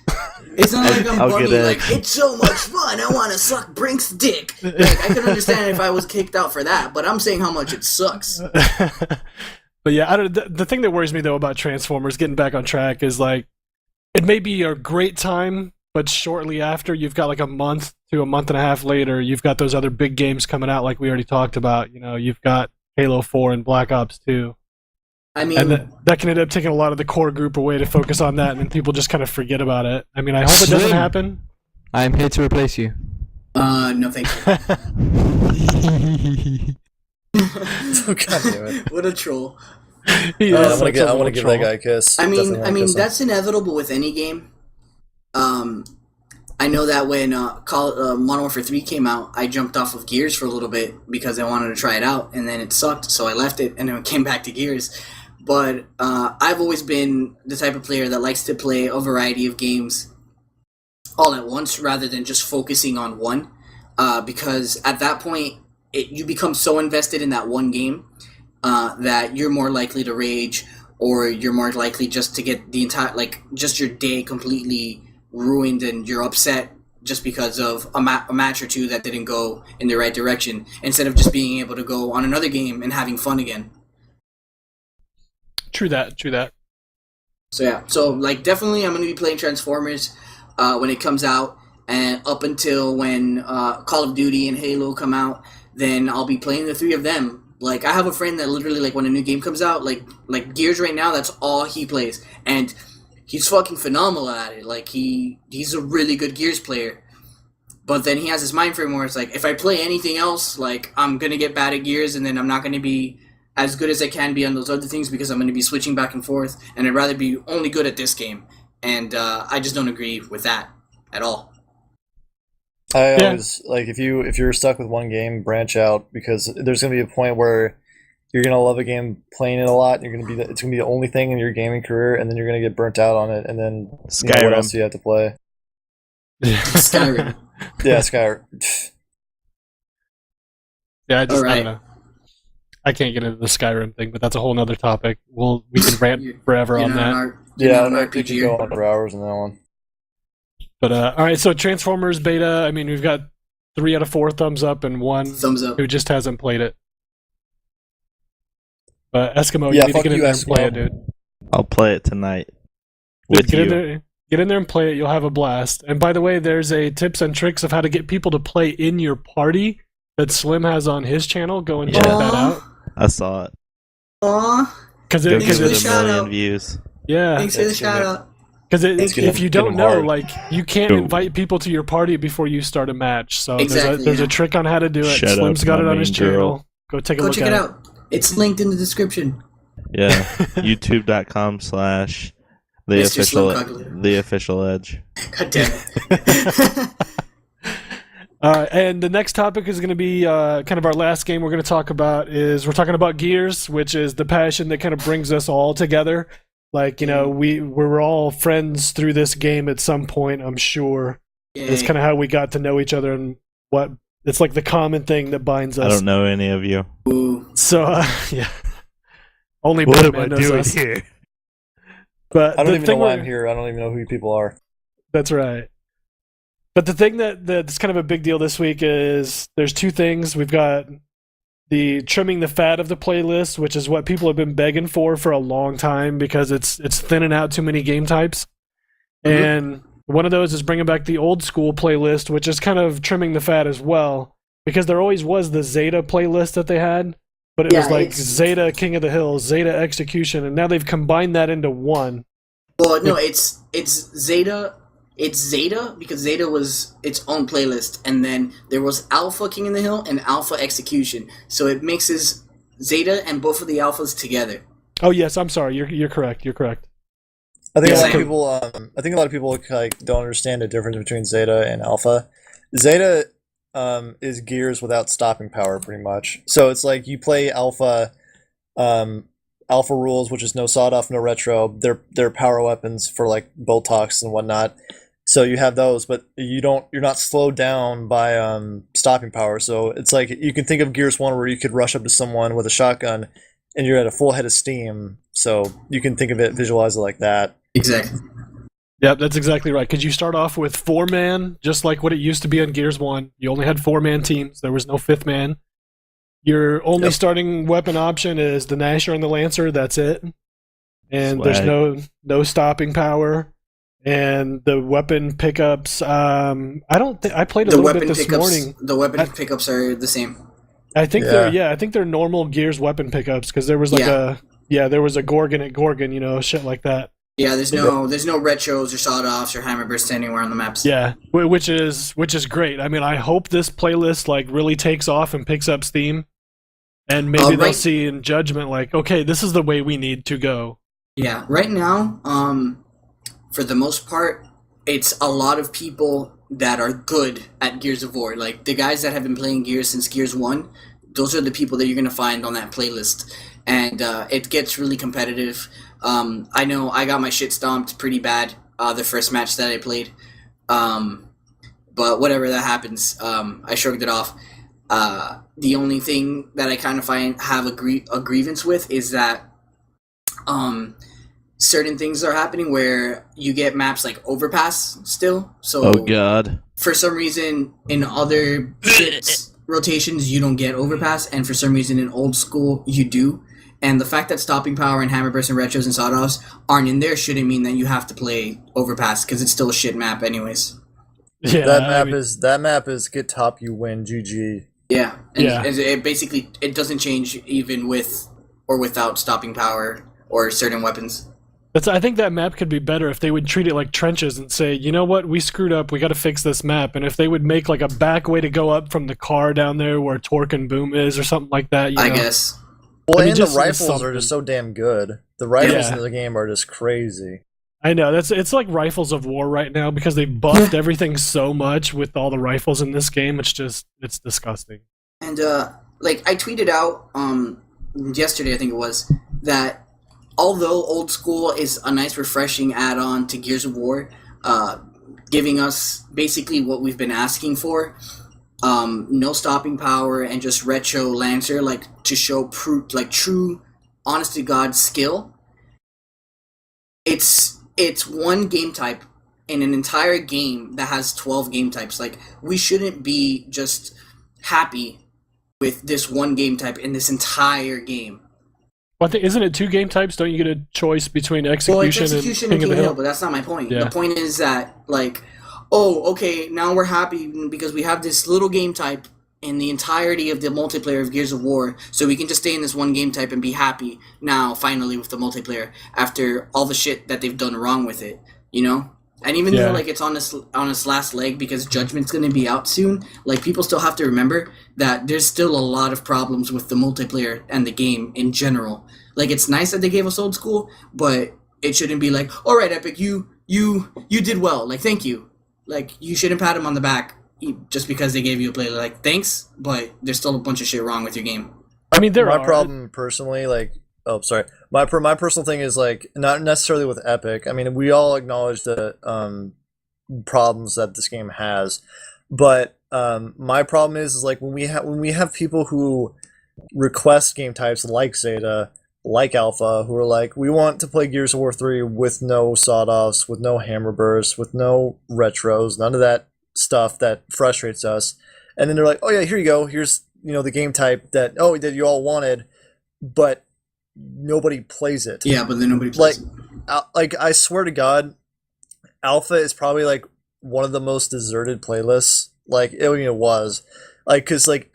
It's not like I'm I'll bumming, get like, it. it's so much fun, I want to suck Brink's dick. Like, I could understand if I was kicked out for that, but I'm saying how much it sucks. But yeah, the thing that worries me though about Transformers, getting back on track, is like it may be a great time, but shortly after, you've got like a month to a month and a half later, you've got those other big games coming out, like we already talked about. You know, you've got Halo 4 and Black Ops 2. I mean, And that can end up taking a lot of the core group away to focus on that, and then people just kind of forget about it. I mean, I hope it doesn't Slim. happen. I'm here to replace you. no thank you. Oh, God damn it. What a troll. He I is want such a to little give troll. that guy a kiss. I Definitely mean, wanna kiss him. that's inevitable with any game. I know that when Modern Warfare 3 came out, I jumped off of Gears for a little bit because I wanted to try it out, and then it sucked, so I left it, and then came back to Gears. But I've always been the type of player that likes to play a variety of games all at once rather than just focusing on one, because at that point, you become so invested in that one game that you're more likely to rage, or you're more likely just to get the entire, like, just your day completely ruined and you're upset just because of a match or two that didn't go in the right direction, instead of just being able to go on another game and having fun again. True that. So yeah, so like definitely I'm going to be playing Transformers when it comes out, and up until when Call of Duty and Halo come out, then I'll be playing the three of them. Like, I have a friend that literally, like, when a new game comes out, like Gears right now, that's all he plays, and he's fucking phenomenal at it. Like, he's a really good Gears player. But then he has this mind frame where it's like, if I play anything else, like, I'm going to get bad at Gears, and then I'm not going to be as good as I can be on those other things because I'm going to be switching back and forth, and I'd rather be only good at this game. And I just don't agree with that at all. I always, like, if you're stuck with one game, branch out, because there's going to be a point where you're going to love a game, playing it a lot, it's going to be the only thing in your gaming career, and then you're going to get burnt out on it, and then what else do you have to play? Skyrim. Yeah, Skyrim. Yeah, I don't Alright. know. I can't get into the Skyrim thing, but that's a whole nother topic. We can rant forever on that. Yeah, an I think you RPG. go on for hours on that one. But all right, so Transformers beta. I mean, we've got 3 out of 4 thumbs up and 1 Thumbs up. who just hasn't played it. But Eskimo, Yeah, you need to fuck get in you, there and play Eskimo. it, dude. I'll play it tonight Dude, with get you. Get in there and play it. You'll have a blast. And by the way, there's a tips and tricks of how to get people to play in your party that Slim has on his channel. Go and check Yeah. that out. I saw it. Aw, Because Go it, Thanks give for it the a shout million out. views. yeah, thanks for the That's shout gonna- out. because Thanks, get if you him don't know, hard. like, you can't Go. invite people to your party before you start a match. So Exactly, there's yeah. a trick on how to do it. Shut Slim's up, got it my on his mean girl. channel. Go take a Go look check at it out. It's linked in the description. Yeah. YouTube.com/the Mr. official Slim Calculator. the official edge. God damn it. And the next topic is going to be kind of our last game we're going to talk about. We're talking about Gears, which is the passion that kind of brings us all together. Like, you know, we're all friends through this game at some point, I'm sure. It's kind of how we got to know each other, and what it's like the common thing that binds us. I don't know any of you. Ooh. So, yeah. Only What am Batman I knows doing us. here? But I don't the even know thing why we're- I'm here. I don't even know who you people are. That's right. But the thing that's kind of a big deal this week is there's 2 things. We've got the trimming the fat of the playlist, which is what people have been begging for a long time because it's thinning out too many game types. Mhm. And one of those is bringing back the old school playlist, which is kind of trimming the fat as well, because there always was the Zeta playlist that they had, but it Yeah, was like it's- Zeta King of the Hills, Zeta Execution, and now they've combined that into one. Well, no, it's Zeta. It's Zeta because Zeta was its own playlist, and then there was Alpha King in the Hill and Alpha Execution. So it mixes Zeta and both of the alphas together. Oh yes, I'm sorry. You're correct. You're correct. I think Yeah. a lot of people. I think a lot of people like don't understand the difference between Zeta and Alpha. Zeta is Gears without stopping power, pretty much. So it's like you play Alpha, Alpha rules, which is no sawed off, no retro. They're power weapons for like Botox and whatnot. So you have those, but you're not slowed down by stopping power. So it's like you can think of Gears 1 where you could rush up to someone with a shotgun and you're at a full head of steam. So you can think of it, visualize it like that. Exactly. Yep, that's exactly right. Because you start off with 4-man, just like what it used to be on Gears 1. You only had 4-man teams. There was no 5th man. Your only starting weapon option is the Gnasher and the Lancer. That's it. And there's no stopping power. And the weapon pickups, I don't think I played a The little bit weapon this pickups. morning. The weapon pickups are the same. I think Yeah. I think they're normal Gears weapon pickups because there was like there was a Gorgon at Gorgon, you know, shit like that. Yeah, there's no retros or sawed offs or hammerbursts anywhere on the maps. Yeah, which is great. I mean, I hope this playlist like really takes off and picks up steam, and maybe they'll right- see in Judgment like, okay, this is the way we need to go. Yeah, right now, for the most part, it's a lot of people that are good at Gears of War. Like, the guys that have been playing Gears since Gears 1, those are the people that you're going to find on that playlist. And it gets really competitive. I know I got my shit stomped pretty bad the first match that I played. But whatever, that happens. I shrugged it off. The only thing that I kind of have a grievance with is that certain things are happening where you get maps like Overpass still. So Oh God. for some reason in other ships rotations you don't get Overpass, and for some reason in old school you do. And the fact that Stopping Power and Hammerburst and Retros and Sawdoffs aren't in there shouldn't mean that you have to play Overpass, because it's still a shit map anyways. Yeah, That map is get top, you win, GG. Yeah, and Yeah. it basically it doesn't change even with or without Stopping Power or certain weapons. I think that map could be better if they would treat it like trenches and say, you know what, we screwed up, we got to fix this map. And if they would make like a back way to go up from the car down there where Torque and Boom is or something like that. I guess. Well, I mean, and just the rifles something. are just so damn good. The rifles Yeah. in the game are just crazy. I know it's like Rifles of War right now because they buffed everything so much with all the rifles in this game. It's disgusting. And like I tweeted out yesterday, I think it was, that although Old School is a nice refreshing add-on to Gears of War, giving us basically what we've been asking for, no Stopping Power and just Retro Lancer, like to show true honest to God skill. It's one game type in an entire game that has 12 game types. Like, we shouldn't be just happy with this one game type in this entire game. Well, I think, isn't it 2 game types? Don't you get a choice between Well, it's execution, execution and King of the Hill? but that's not my point. Yeah. The point is that, like, oh, okay, now we're happy because we have this little game type in the entirety of the multiplayer of Gears of War, so we can just stay in this one game type and be happy now, finally, with the multiplayer, after all the shit that they've done wrong with it, you know? And even though, like, it's on its last leg because Judgment's going to be out soon, like, people still have to remember that there's still a lot of problems with the multiplayer and the game in general. Like, it's nice that they gave us Old School, but it shouldn't be like, all right, Epic, you did well. Like, thank you. Like, you shouldn't pat them on the back just because they gave you a play. Like, thanks, but there's still a bunch of shit wrong with your game. I mean, My problem personally, like, oh, sorry, my personal thing is, like, not necessarily with Epic. I mean, we all acknowledge the problems that this game has, but my problem is like when we have people who request game types like Zeta, like Alpha, who are like, we want to play Gears of War 3 with no Sawdoffs, with no Hammerbursts, with no Retros, none of that stuff that frustrates us. And then they're like, oh yeah, here you go, here's, you know, the game type that you all wanted, but nobody plays it. Yeah, but then nobody plays Like I swear to God, Alpha is probably like one of the most deserted playlists. Like it was, like, because like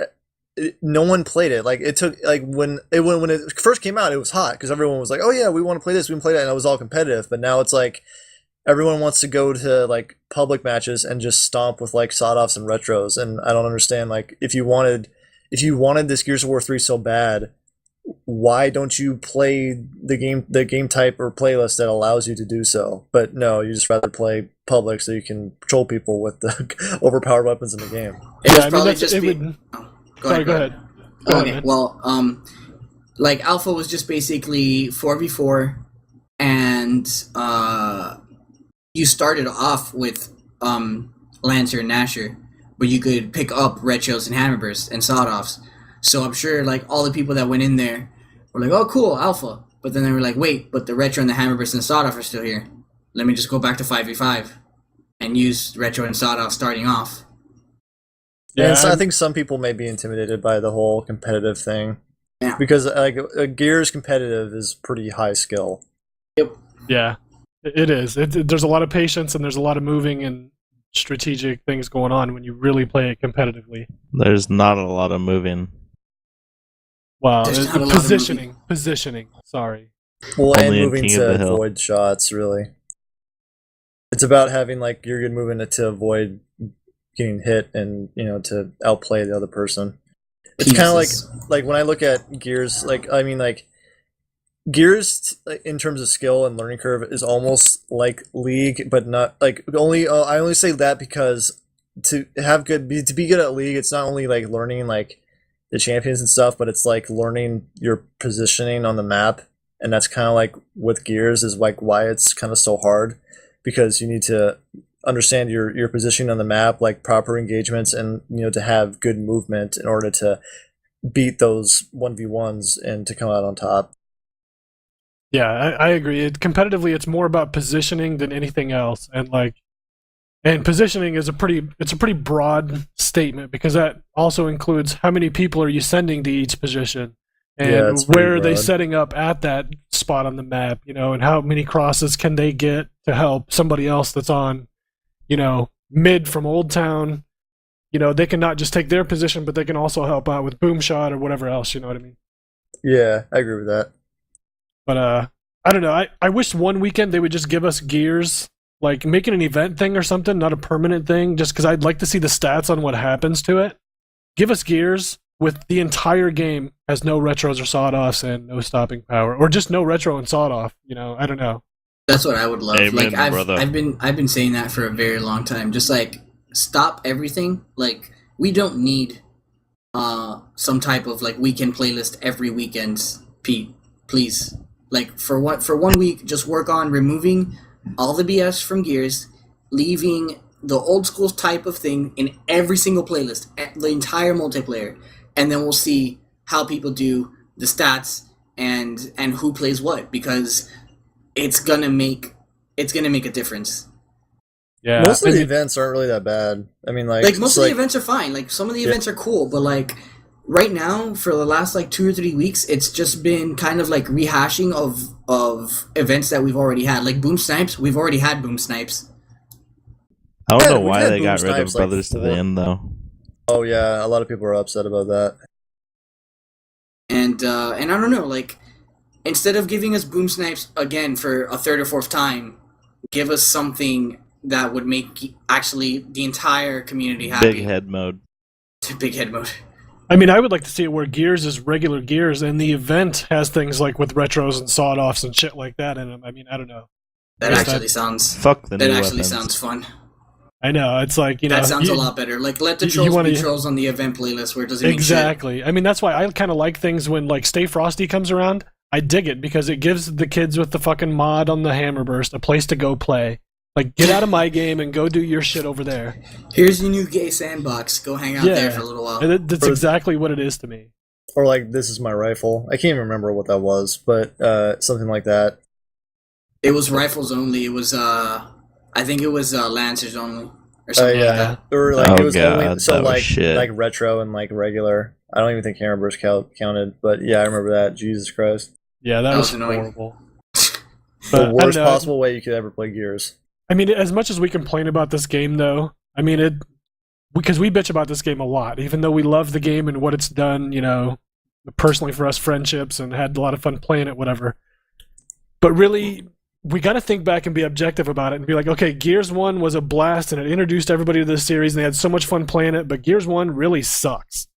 no one played it. Like it took, like, when it first came out, it was hot because everyone was like, oh yeah, we want to play this, we can play that, and it was all competitive. But now it's like everyone wants to go to like public matches and just stomp with like Sawdoffs and Retros, and I don't understand. Like if you wanted this Gears of War 3 so bad, why don't you play the game type or playlist that allows you to do so? But no, you just rather play public so you can troll people with the overpowered weapons in the game. Yeah, I mean, go ahead. Okay, well, like Alpha was just basically 4v4, and you started off with Lancer and Nasher, but you could pick up Retros and Hammerbursts and Sawdoffs. So I'm sure, like, all the people that went in there were like, oh, cool, Alpha. But then they were like, wait, but the Retro and the Hammerburst and Sawdoff are still here. Let me just go back to 5v5 and use Retro and Sawdoff starting off. Yeah, and so I think some people may be intimidated by the whole competitive thing. Yeah. Because like Gears competitive is pretty high skill. Yep. Yeah, it is. There's a lot of patience and there's a lot of moving and strategic things going on when you really play it competitively. There's not a lot of moving. Wow, There's not a lot of positioning. Sorry. Well, Only in and moving King of the to Hill. avoid shots, really. It's about having like you're good moving to avoid getting hit and, you know, to outplay the other person. It's kind of like when I look at Gears, like, I mean, like, Gears in terms of skill and learning curve is almost like League, but not like I only say that because to be good at League, it's not only like learning like the champions and stuff, but it's like learning your positioning on the map, and that's kind of like with Gears is like why it's kind of so hard, because you need to understand your position on the map, like proper engagements, and to have good movement in order to beat those 1v1s and to come out on top. Yeah, I agree. Competitively, it's more about positioning than anything else, and positioning is a pretty broad statement because that also includes how many people are you sending to each position, and where are they setting up at that spot on the map, and how many crosses can they get to help somebody else that's on, mid from Old Town. They can not just take their position, but they can also help out with boom shot or whatever else. You know what I mean? Yeah, I agree with that. But I don't know. I wish one weekend they would just give us gears, like make it an event thing or something, not a permanent thing. Just because I'd like to see the stats on what happens to it. Give us gears with the entire game has no retros or sawed-offs and no stopping power, or just no retro and sawed-off. I don't know. That's what I would love. Amen, like brother. I've been saying that for a very long time. Just like stop everything. Like we don't need some type of like weekend playlist every weekend, Pete. Please. Like for 1 week, just work on removing all the BS from Gears, leaving the old school type of thing in every single playlist, the entire multiplayer, and then we'll see how people do the stats and who plays what, because it's gonna make a difference. Yeah, most of the events aren't really that bad. I mean, like most of the events are fine. Like some of the events are cool, but like right now for the last like 2 or 3 weeks, it's just been kind of like rehashing of events that we've already had. Like Boom Snipes, we've already had Boom Snipes. I don't know we've why had they Boom got rid of Snipes, like, Brothers to the End, though. Oh yeah, a lot of people are upset about that. And I don't know, like instead of giving us Boom Snipes again for a third or fourth time, give us something that would make actually the entire community happy. Big head mode. Big head mode. I mean, I would like to see it where Gears is regular Gears, and the event has things like with retros and sawed-offs and shit like that in them. I mean, I don't know. That actually sounds. Fuck the new That actually weapons. sounds fun. I know, it's like, that sounds a lot better. Like, let the trolls be trolls on the event playlist where it doesn't mean shit. Exactly. I mean, that's why I kind of like things when, like, Stay Frosty comes around. I dig it because it gives the kids with the fucking mod on the Hammerburst a place to go play. Like, get out of my game and go do your shit over there. Here's your new gay sandbox. Go hang out there for a little while. And that's exactly what it is to me. Or like, this is my rifle. I can't even remember what that was, but something like that. It was rifles only. It was, I think it was Lancers only. Or something like that. Or like, it was only, God, so that was like, shit. like retro and like regular. I don't even think Hammerburst counted, but yeah, I remember that. Jesus Christ. Yeah, that was annoying. horrible. The worst possible way you could ever play Gears. I mean, as much as we complain about this game, though, I mean, because we bitch about this game a lot, even though we love the game and what it's done, personally for us, friendships, and had a lot of fun playing it, whatever. But really, we got to think back and be objective about it and be like, okay, Gears 1 was a blast and it introduced everybody to this series and they had so much fun playing it, but Gears 1 really sucks.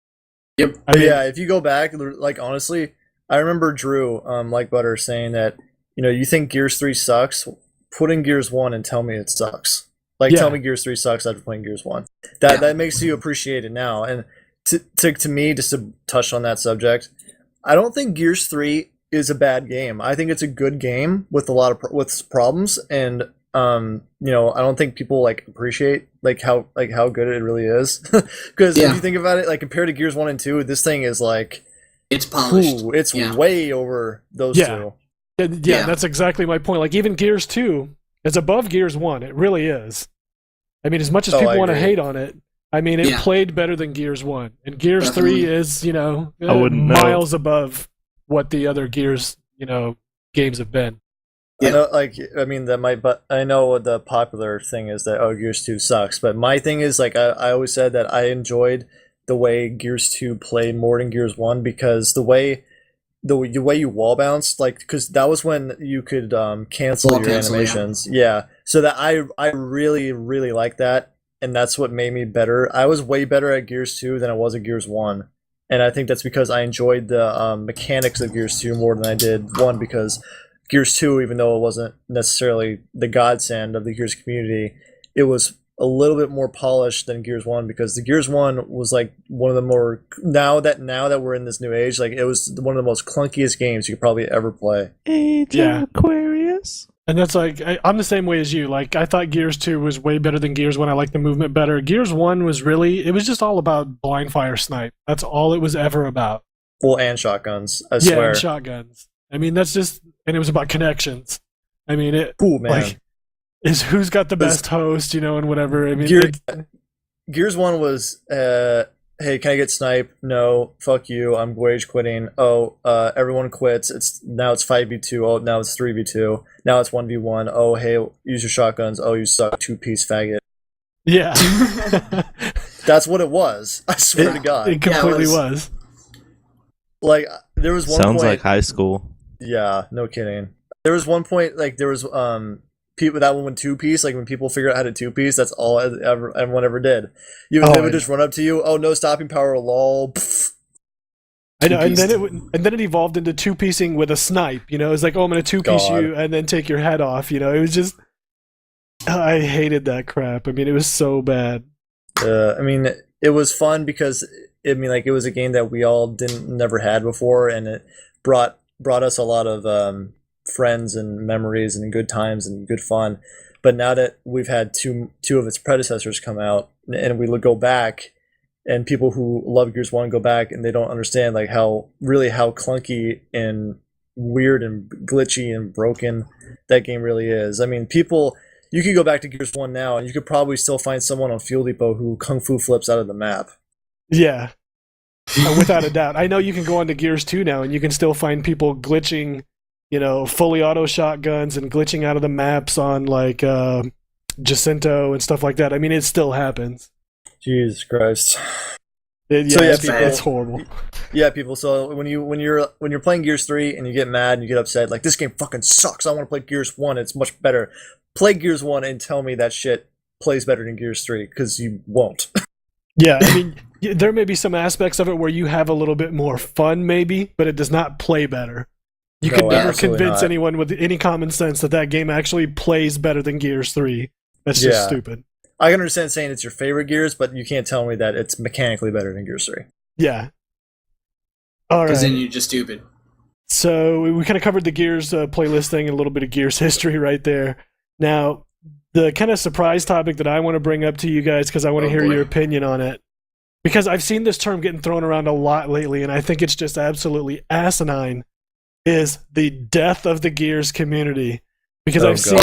Yep. Yeah, if you go back, like, honestly, I remember Drew, like Butter, saying that, you think Gears 3 sucks? Put in Gears 1 and tell me it sucks. Like, tell me Gears 3 sucks after playing Gears 1. That makes you appreciate it now. And to me, just to touch on that subject, I don't think Gears 3 is a bad game. I think it's a good game with a lot of with problems, and I don't think people like appreciate how good it really is. Because if you think about it, like compared to Gears 1 and 2, this thing is like it's polished. It's way over those two. Yeah, that's exactly my point. Like, even Gears 2 is above Gears 1. It really is. I mean, as much as people want to hate on it, I mean, it played better than Gears 1. And Gears 3 is, miles above what the other Gears, games have been. I know, but I know what the popular thing is that, Gears 2 sucks. But my thing is, like, I always said that I enjoyed the way Gears 2 played more than Gears 1, because the way you wall bounced, like, because that was when you could cancel your animations. Yeah. So that I really, really like that, and that's what made me better. I was way better at Gears 2 than I was at Gears 1, and I think that's because I enjoyed the mechanics of Gears 2 more than I did 1, because Gears 2, even though it wasn't necessarily the godsend of the Gears community, it was a little bit more polished than Gears 1, because the Gears 1 was like one of the more, now that we're in this new age, like, it was one of the most clunkiest games you could probably ever play. Age of Aquarius. And that's like I'm the same way as you. Like I thought Gears 2 was way better than Gears 1. I liked the movement better. Gears 1 was it was just all about blind fire snipe. That's all it was ever about. Well, and shotguns. I Yeah, swear. and shotguns. I mean, that's just, and it was about connections. I mean, Ooh, man. like is who's got the best host, and whatever. I mean, Gears 1 was, hey, can I get snipe? No. Fuck you. I'm rage quitting. Oh, everyone quits. Now it's 5v2. Oh, now it's 3v2. Now it's 1v1. Oh, hey, use your shotguns. Oh, you suck. 2-piece faggot. yeah, That's what it was. I swear to God. it completely was. Like, there was one Sounds point. like high school. Yeah, no kidding. There was one point, like, there was, people that one went 2-piece, like when people figure out how to 2-piece, that's all everyone ever did. They would just run up to you, oh, no stopping power, lol. Pfft. I know, and then it evolved into 2-piecing with a snipe. It's like, oh, I'm gonna 2-piece God. you and then take your head off. It was just, I hated that crap. I mean, it was so bad. I mean, it was fun because it was a game that we all never had before, and it brought us a lot of friends and memories and good times and good fun. But now that we've had two of its predecessors come out, and we go back, and people who love Gears 1 go back and they don't understand like how clunky and weird and glitchy and broken that game really is. I mean, you could go back to Gears 1 now and you could probably still find someone on Fuel Depot who kung fu flips out of the map. Yeah, without a doubt. I know you can go on to Gears 2 now and you can still find people glitching, fully auto shotguns and glitching out of the maps on like Jacinto and stuff like that. I mean, it still happens. Jesus Christ. It's horrible. Yeah, people. So when you're playing Gears 3 and you get mad and you get upset, like, this game fucking sucks. I want to play Gears 1. It's much better. Play Gears 1 and tell me that shit plays better than Gears 3, because you won't. Yeah, I mean, there may be some aspects of it where you have a little bit more fun, maybe, but it does not play better. You could never convince anyone with any common sense that game actually plays better than Gears 3. That's just stupid. I can understand saying it's your favorite Gears, but you can't tell me that it's mechanically better than Gears 3. Yeah. All right. Because then you're just stupid. So we kind of covered the Gears playlist thing and a little bit of Gears history right there. Now, the kind of surprise topic that I want to bring up to you guys, because I want to hear your opinion on it, because I've seen this term getting thrown around a lot lately, and I think it's just absolutely asinine, is the death of the Gears community. Because I've seen...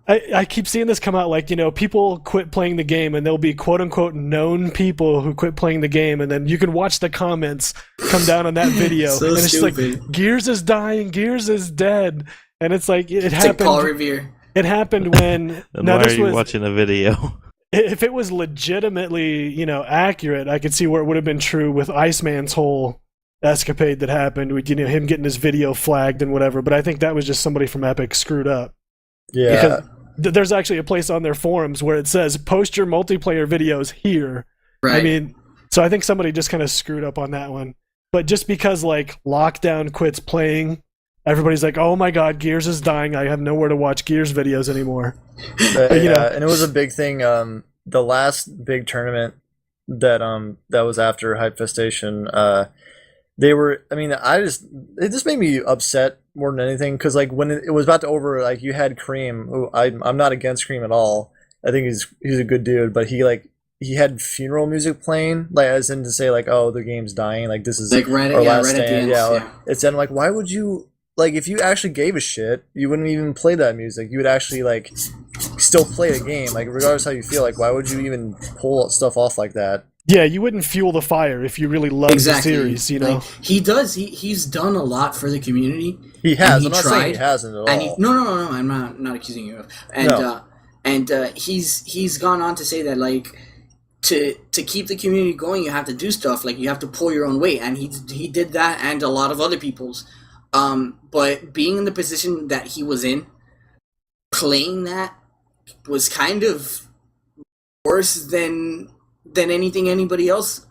I keep seeing this come out, like, people quit playing the game and there'll be quote-unquote known people who quit playing the game, and then you can watch the comments come down on that video. So and it's stupid. just like, Gears is dying, Gears is dead. And it's like, it happened... like Paul Revere. It happened when... And why are you watching a video? If it was legitimately, accurate, I could see where it would have been true with Iceman's whole escapade that happened with, him getting his video flagged and whatever. But I think that was just somebody from Epic screwed up. Yeah. Because there's actually a place on their forums where it says, post your multiplayer videos here. Right. I mean, so I think somebody just kind of screwed up on that one. But just because, like, Lockdown quits playing, everybody's like, oh my god, Gears is dying. I have nowhere to watch Gears videos anymore. And it was a big thing. The last big tournament that was after Hypefestation, it just made me upset more than anything, because like when it was about to over, like, you had Cream, who I'm not against Cream at all. I think he's a good dude, but he had funeral music playing, like, as in to say, like, oh, the game's dying, like, this is like right our at last the stand. end. Yeah. It's then like, why would you, like, if you actually gave a shit, you wouldn't even play that music. You would actually, like, still play the game, like, regardless how you feel. Like, why would you even pull stuff off like that? Yeah, you wouldn't fuel the fire if you really loved the series, Like, he does. He's done a lot for the community. He has. I'm not saying he hasn't at all. No. I'm not accusing you of. And he's gone on to say that, like, to keep the community going, you have to do stuff, like, you have to pull your own weight, and he did that, and a lot of other people's. But being in the position that he was in, playing that was kind of worse than anything anybody else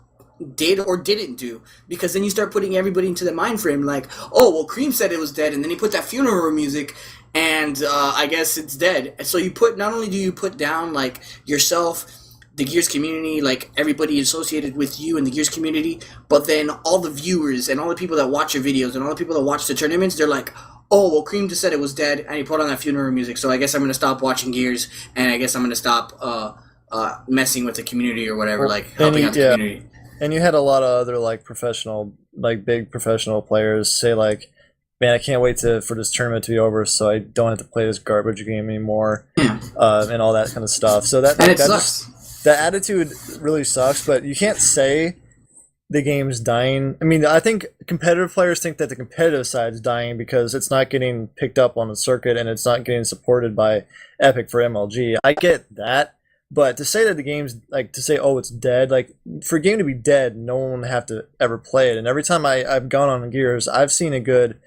did or didn't do, because then you start putting everybody into the mind frame, like, oh, well, Cream said it was dead, and then he put that funeral music, and I guess it's dead. So not only do you put down, like, yourself, the Gears community, like, everybody associated with you and the Gears community, but then all the viewers and all the people that watch your videos and all the people that watch the tournaments, they're like, oh, well, Cream just said it was dead, and he put on that funeral music, so I guess I'm going to stop watching Gears, and I guess I'm going to stop messing with the community or whatever, like helping out the community. And you had a lot of other like professional, like big professional players say like, man, I can't wait for this tournament to be over so I don't have to play this garbage game anymore, and all that kind of stuff. So that sucks. That attitude really sucks, but you can't say the game's dying. I mean, I think competitive players think that the competitive side is dying because it's not getting picked up on the circuit and it's not getting supported by Epic for MLG. I get that. But to say that the game's, like, to say, oh, it's dead, like, for a game to be dead, no one would have to ever play it. And every time I've gone on Gears, I've seen a good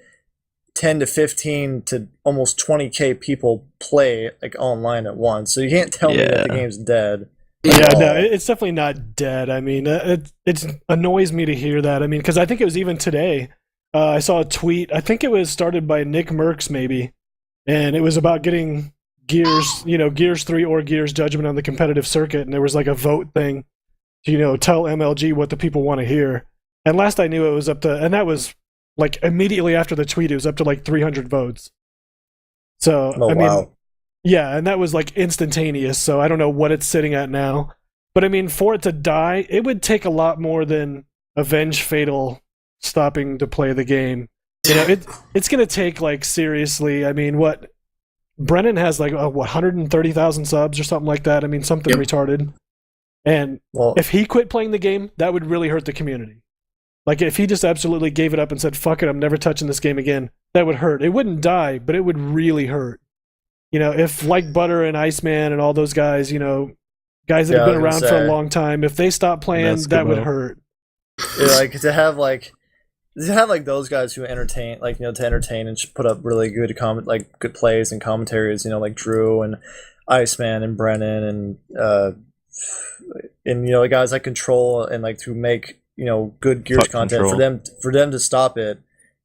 10 to 15 to almost 20K people play, like, online at once. So you can't tell me that the game's dead. Yeah, no, it's definitely not dead. I mean, it annoys me to hear that. I mean, because I think it was even today, I saw a tweet, I think it was started by Nick Merckx, maybe, and it was about getting Gears, Gears 3 or Gears Judgment on the competitive circuit, and there was like a vote thing to, tell MLG what the people want to hear. And last I knew it was up to, and that was like immediately after the tweet, it was up to like 300 votes. So, I mean, yeah, and that was like instantaneous, so I don't know what it's sitting at now. But I mean, for it to die, it would take a lot more than Avenge Fatal stopping to play the game. It's going to take, like, seriously, I mean, what? Brennan has like 130,000 subs or something like that. I mean, something retarded. And if he quit playing the game, that would really hurt the community. Like, if he just absolutely gave it up and said, fuck it, I'm never touching this game again, that would hurt. It wouldn't die, but it would really hurt. If like Butter and Iceman and all those guys, guys that have been around for a long time, if they stop playing, that would hurt. Yeah, like to have those guys who entertain, like, to entertain and put up really good good plays and commentaries, like Drew and Iceman and Brennan and the guys like Control and like to make good Gears content for them to stop it,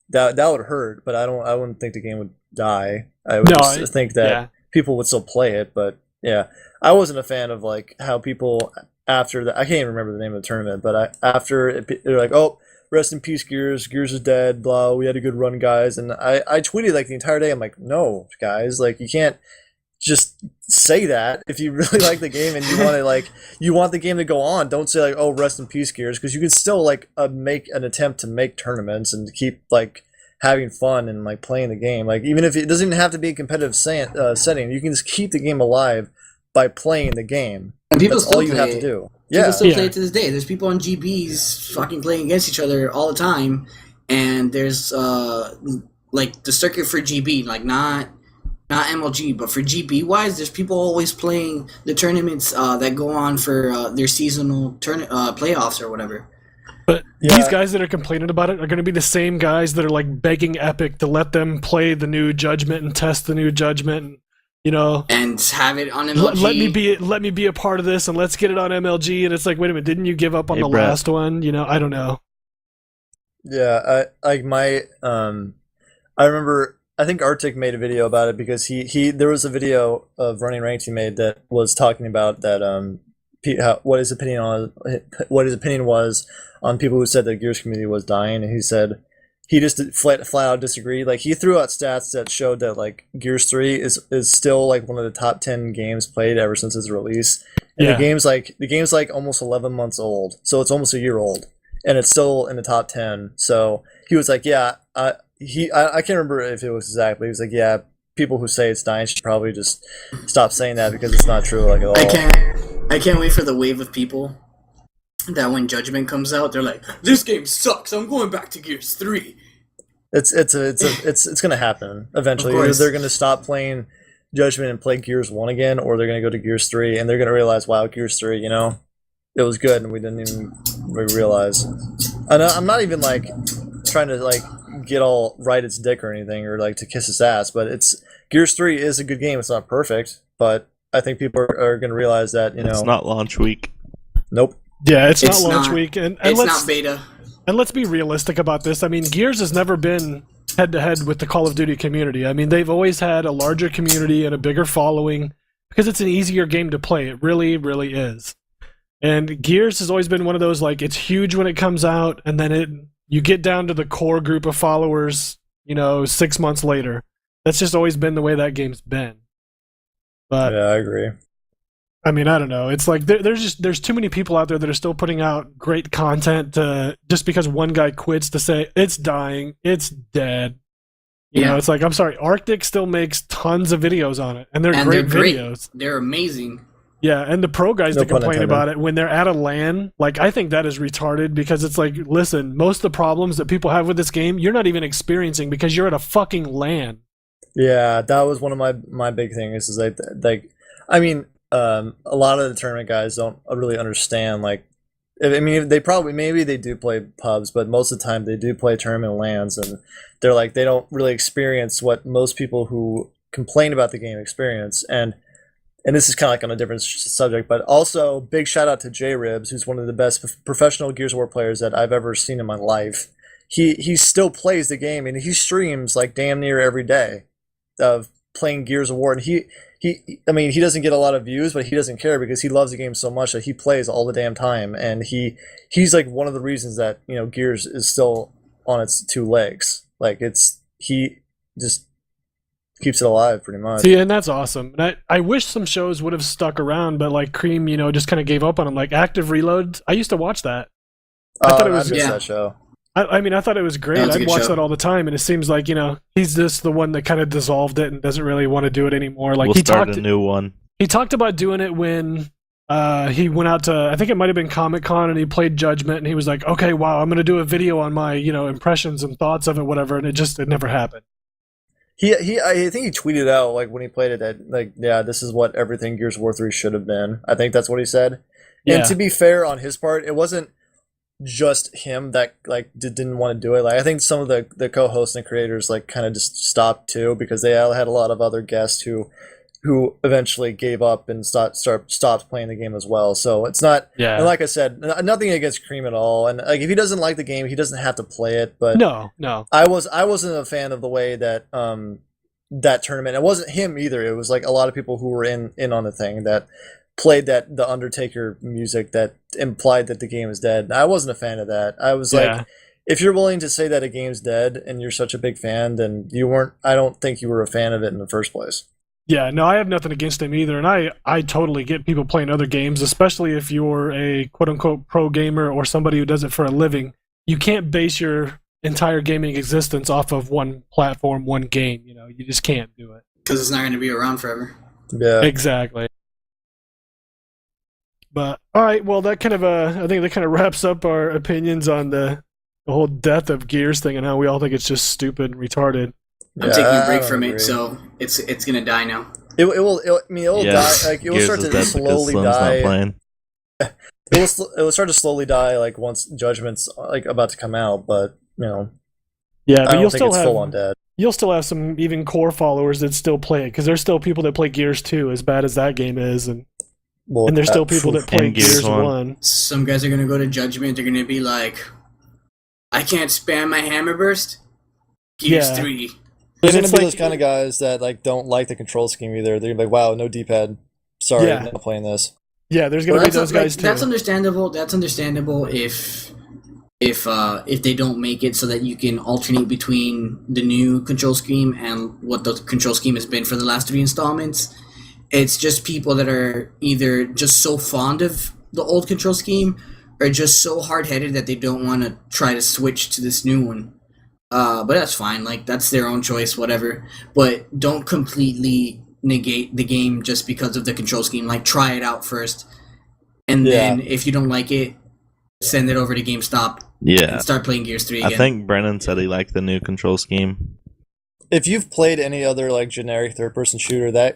that would hurt. But I wouldn't think the game would die. I would think that people would still play it. But yeah, I wasn't a fan of like how people after that, I can't even remember the name of the tournament, but they're like, oh, rest in peace, Gears. Gears is dead. Blah. We had a good run, guys. And I tweeted like the entire day. I'm like, no, guys, like you can't just say that. If you really like the game and you want the game to go on, don't say like, oh, rest in peace, Gears, because you can still like make an attempt to make tournaments and to keep like having fun and like playing the game. Like even if it doesn't even have to be a competitive setting, you can just keep the game alive by playing the game. And people That's still all you have to do. People still play it to this day. There's people on GBs fucking playing against each other all the time, and there's like the circuit for GB, like not MLG, but for GB wise, there's people always playing the tournaments that go on for their seasonal playoffs or whatever. But these guys that are complaining about it are going to be the same guys that are like begging Epic to let them play the new Judgment and test the new Judgment. And have it on MLG. Let me be a part of this, and let's get it on MLG. And it's like, wait a minute, didn't you give up on the last one? I don't know. Yeah, I remember. I think Arctic made a video about it because there was a video of Running Ranked he made that was talking about that what his opinion was on people who said that Gears community was dying, and he said he just flat out disagreed. Like he threw out stats that showed that like Gears 3 is still like one of the top 10 games played ever since its release. And the game's like almost 11 months old. So it's almost a year old. And it's still in the top 10. So he was like, yeah, I can't remember if it was exact, but he was like, yeah, people who say it's dying should probably just stop saying that because it's not true like at all. I can't wait for the wave of people that when Judgment comes out, they're like, "This game sucks. I'm going back to Gears 3." It's gonna happen eventually. Either they're gonna stop playing Judgment and play Gears 1 again, or they're gonna go to Gears 3 and they're gonna realize, wow, Gears 3, it was good and we didn't even realize. And I'm not even like trying to like get all right its dick or anything or like to kiss its ass, but Gears 3 is a good game. It's not perfect, but I think people are gonna realize that it's not launch week. Nope. Yeah, it's not launch week, and it's not beta. And let's be realistic about this. I mean, Gears has never been head-to-head with the Call of Duty community. I mean, they've always had a larger community and a bigger following because it's an easier game to play. It really, really is. And Gears has always been one of those, like, it's huge when it comes out, and then you get down to the core group of followers 6 months later. That's just always been the way that game's been. But Yeah, I agree. I mean, I don't know. It's like there's too many people out there that are still putting out great content just because one guy quits to say it's dying, it's dead. It's like, I'm sorry, Arctic still makes tons of videos on it, and they're great videos. They're amazing. Yeah, and the pro guys No that pun complain intended. about it when they're at a LAN, like, I think that is retarded, because it's like, listen, most of the problems that people have with this game, you're not even experiencing because you're at a fucking LAN. Yeah, that was one of my big things. Is like, I mean, a lot of the tournament guys don't really understand. Like, I mean, maybe they do play pubs, but most of the time they do play tournament LANs, and they're like, they don't really experience what most people who complain about the game experience. And this is kind of like on a different subject, but also big shout out to J-Ribs, who's one of the best professional Gears of War players that I've ever seen in my life. He still plays the game, and he streams like damn near every day of playing Gears of War, and he I mean, he doesn't get a lot of views, but he doesn't care because he loves the game so much that he plays all the damn time, and he's like one of the reasons that Gears is still on its two legs. Like, he just keeps it alive pretty much. See, and that's awesome. And I wish some shows would have stuck around, but like Cream, just kind of gave up on them. Like Active Reload, I used to watch that. I thought it was I missed that show. I mean, I thought it was great. That was a I'd good watch show. that all the time, and it seems like he's just the one that kind of dissolved it and doesn't really want to do it anymore. Like, We'll start a new one. he talked about doing it when he went out to, I think it might have been Comic-Con, and he played Judgment, and he was like, okay, wow, I'm going to do a video on my impressions and thoughts of it, whatever, and it never happened. I think he tweeted out, like, when he played it, that, like, yeah, this is what everything Gears of War 3 should have been. I think that's what he said. Yeah. And to be fair on his part, it wasn't just him that, like, didn't want to do it. Like, I think some of the co-hosts and creators, like, kind of just stopped too, because they had a lot of other guests who eventually gave up and stopped playing the game as well. So it's not, Yeah. and like I said, nothing against Cream at all. And like, if he doesn't like the game, he doesn't have to play it. But No. I wasn't a fan of the way that that tournament. It wasn't him either. It was like a lot of people who were in on the thing that played the Undertaker music that implied that the game is dead. I wasn't a fan of that. I was like, if you're willing to say that a game's dead and you're such a big fan, then you weren't. I don't think you were a fan of it in the first place. Yeah, no, I have nothing against him either, and I totally get people playing other games, especially if you're a quote-unquote pro gamer or somebody who does it for a living. You can't base your entire gaming existence off of one platform, one game. You just can't do it. Because it's not going to be around forever. Yeah. Exactly. But, all right, well, that kind of, I think that kind of wraps up our opinions on the whole death of Gears thing and how we all think it's just stupid and retarded. I'm taking a break I from agree. it, so it's gonna die now. It will. I mean, it will die. Like, it will Gears start is to dead because slowly Slim's not die. playing. It will start to slowly die. Like, once Judgment's like about to come out, but Yeah, I but don't you'll think still it's have full on dead. you'll still have some even core followers that still play it, because there's still people that play Gears 2, as bad as that game is, and Well, there's still people that play And Gears Gears 1. 1. Some guys are gonna go to Judgment. They're gonna be like, "I can't spam my hammer burst." Gears Yeah. 3. There's And gonna it's be like- those kind of guys that like don't like the control scheme either. They're gonna be like, "Wow, no D-pad. Sorry, Yeah. I'm not playing this." Yeah, there's gonna Well, be those guys too. That's understandable. That's understandable if they don't make it so that you can alternate between the new control scheme and what the control scheme has been for the last 3 installments. It's just people that are either just so fond of the old control scheme or just so hard-headed that they don't want to try to switch to this new one. But that's fine. Like, that's their own choice, whatever. But don't completely negate the game just because of the control scheme. Like, try it out first, and then if you don't like it, send it over to GameStop Yeah. and start playing Gears 3 again. I think Brennan said he liked the new control scheme. If you've played any other like generic third-person shooter, the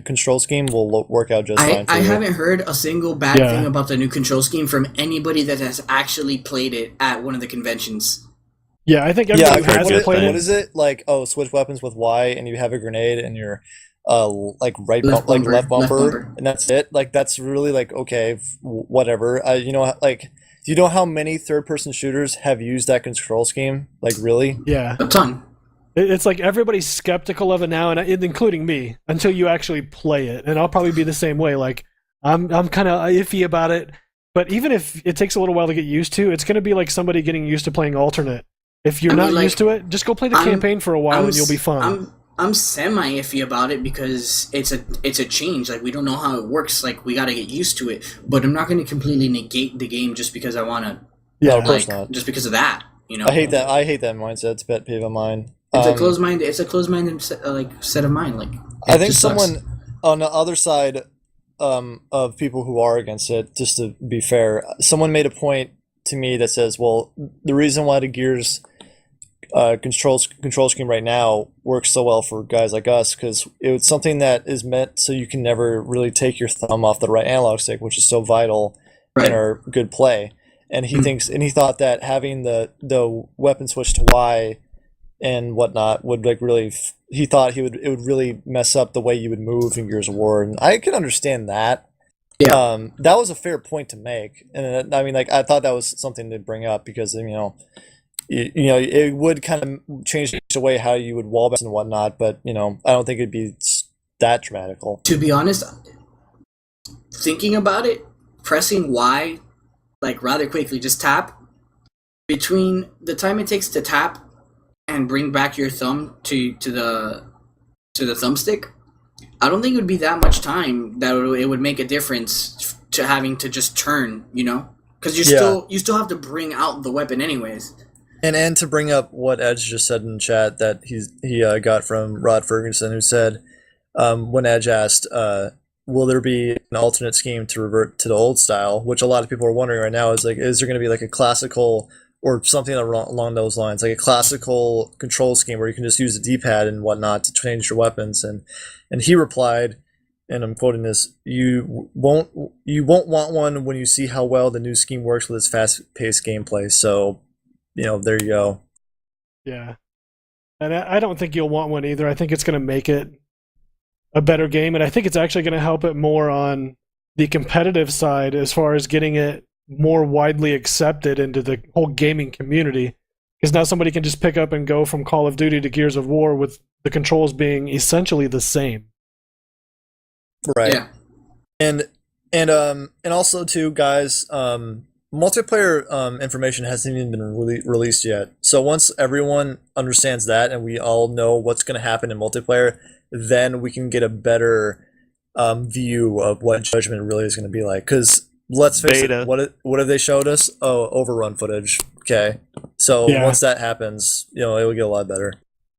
control scheme will work out just fine for I you. haven't heard a single bad Yeah. thing about the new control scheme from anybody that has actually played it at one of the conventions. Yeah, I think Yeah, everybody heard has good played things. what is it like? Oh, switch weapons with Y, and you have a grenade, and you're like right Left like bumper, left bumper, left bumper. and that's it. Like, that's really like, okay, whatever. Like, do you know how many third-person shooters have used that control scheme? Like, really? Yeah. A ton. It's like everybody's skeptical of it now, and including me, until you actually play it. And I'll probably be the same way. Like, I'm kind of iffy about it, but even if it takes a little while to get used to, it's going to be like somebody getting used to playing alternate. If you're I mean, not like, used to it, just go play the I'm- campaign for a while and you'll be s- fine. I'm semi iffy about it because it's a change. Like we don't know how it works. Like we got to get used to it. But I'm not going to completely negate the game just because I want to. No, Yeah. of course Like not. just because of that. You know. I hate that. I hate that mindset. It's a pet peeve of mine. It's a closed mind. It's a closed minded set of mind. Like I it think just sucks. someone on the other side of people who are against it, just to be fair, someone made a point to me that says, well, the reason why the Gears control scheme right now works so well for guys like us because it's something that is meant so you can never really take your thumb off the right analog stick, which is so vital in our good play. And he he thought that having the weapon switch to Y and whatnot would like really. He thought it would really mess up the way you would move in Gears of War, and I can understand that. Yeah. That was a fair point to make, and I mean, like I thought that was something to bring up because it would kind of change the way how you would wall bounce and whatnot, but I don't think it'd be that dramatical. To be honest, thinking about it, pressing Y like rather quickly, just tap between the time it takes to tap and bring back your thumb to the thumbstick. I don't think it would be that much time that it would make a difference to having to just turn, because you still have to bring out the weapon anyways. And to bring up what Edge just said in chat that he got from Rod Ferguson, who said when Edge asked, will there be an alternate scheme to revert to the old style, which a lot of people are wondering right now, is there going to be like a classical or something along those lines, like a classical control scheme where you can just use the D-pad and whatnot to change your weapons? And he replied, and I'm quoting this, you won't want one when you see how well the new scheme works with its fast-paced gameplay. So, there you go. Yeah. And I don't think you'll want one either. I think it's going to make it a better game, and I think it's actually going to help it more on the competitive side as far as getting it more widely accepted into the whole gaming community, because now somebody can just pick up and go from Call of Duty to Gears of War with the controls being essentially the same. Right. Yeah. And also too, guys, multiplayer information hasn't even been released yet. So once everyone understands that and we all know what's going to happen in multiplayer, then we can get a better view of what Judgment really is going to be like. Because let's face it, what have they showed us? Oh, overrun footage. Okay, so once that happens, it will get a lot better.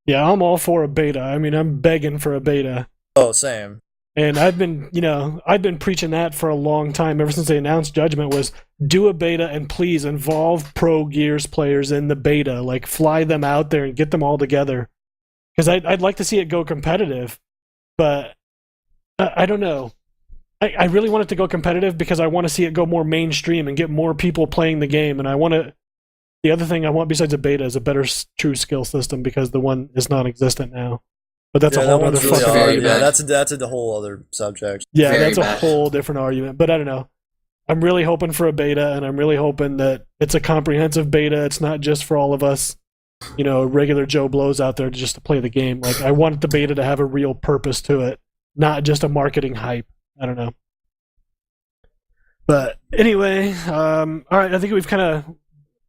Yeah, I'm all for a beta. I mean, I'm begging for a beta. Oh, same. And I've been preaching that for a long time, ever since they announced Judgment, was do a beta and please involve pro Gears players in the beta. Like, fly them out there and get them all together. Because I'd like to see it go competitive, but I don't know. I really want it to go competitive because I want to see it go more mainstream and get more people playing the game. And the other thing I want besides a beta is a better true skill system, because the one is non-existent now. But that's a whole other really fucking argument. Yeah, that's a whole other subject. Yeah, Very that's a bad. whole different argument. But I don't know. I'm really hoping for a beta, and I'm really hoping that it's a comprehensive beta. It's not just for all of us, regular Joe Blows out there just to play the game. Like, I want the beta to have a real purpose to it, not just a marketing hype. I don't know. But anyway, all right, I think we've kind of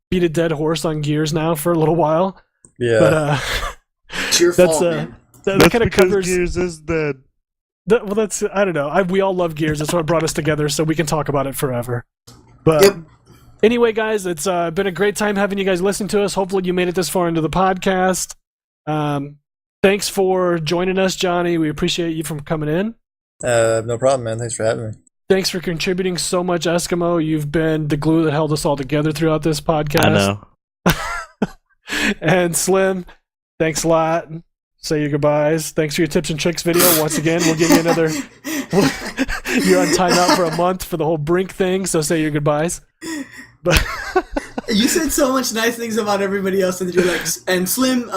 beat a dead horse on Gears now for a little while. Yeah. But It's your fault, man. that kind of covers. Gears is dead. I don't know. We all love Gears. That's what brought us together, so we can talk about it forever. But Yep. anyway, guys, it's been a great time having you guys listen to us. Hopefully you made it this far into the podcast. Thanks for joining us, Johnny. We appreciate you from coming in. No problem, man. Thanks for having me. Thanks for contributing so much, Eskimo. You've been the glue that held us all together throughout this podcast. I know. And Slim, thanks a lot. Say your goodbyes. Thanks for your tips and tricks video. Once again, we'll give you another... You're on timeout for a month for the whole Brink thing, so say your goodbyes. But You said so much nice things about everybody else, and you're like, and Slim,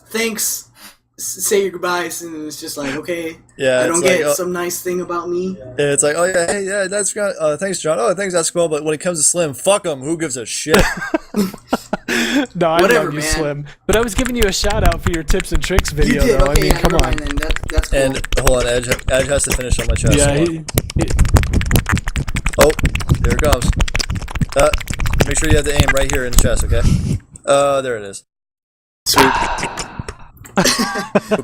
thanks. Say your goodbyes, and it's just like, okay, Yeah, I don't it's get like, some nice thing about me. It's like, oh yeah, hey, yeah, that's great. Thanks, John. Oh, thanks, that's cool. But when it comes to Slim, fuck him. Who gives a shit? no, I Whatever, love you, man. Slim. But I was giving you a shout out for your tips and tricks You video, did, though. okay, I mean, yeah, come never on. mind, then that's cool. And hold on, Edge has to finish on my chest. Yeah, Oh, there it comes. Make sure you have the aim right here in the chest, okay? There it is. Sweet.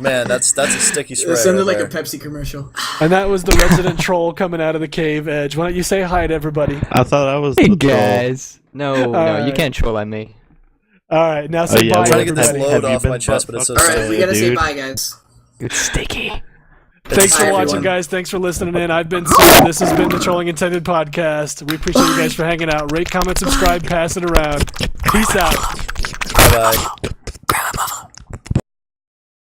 Man, that's a sticky spray. It sounded right like a there. Pepsi commercial. And that was the resident troll coming out of the cave edge. Why don't you say hi to everybody? I thought I was Hey the troll. guys. No, no, you Alright. can't troll at me. All right, now Oh, say yeah, bye, I'm trying to get this everybody. Have load you off been my chest, but it's so butt All right, sticky. we gotta say dude. bye, guys. It's sticky. Thanks for Bye, watching, everyone. guys. Thanks for listening in. I've been Sam. This has been the Trolling Intended podcast. We appreciate you guys for hanging out. Rate, comment, subscribe, pass it around. Peace out. Bye bye.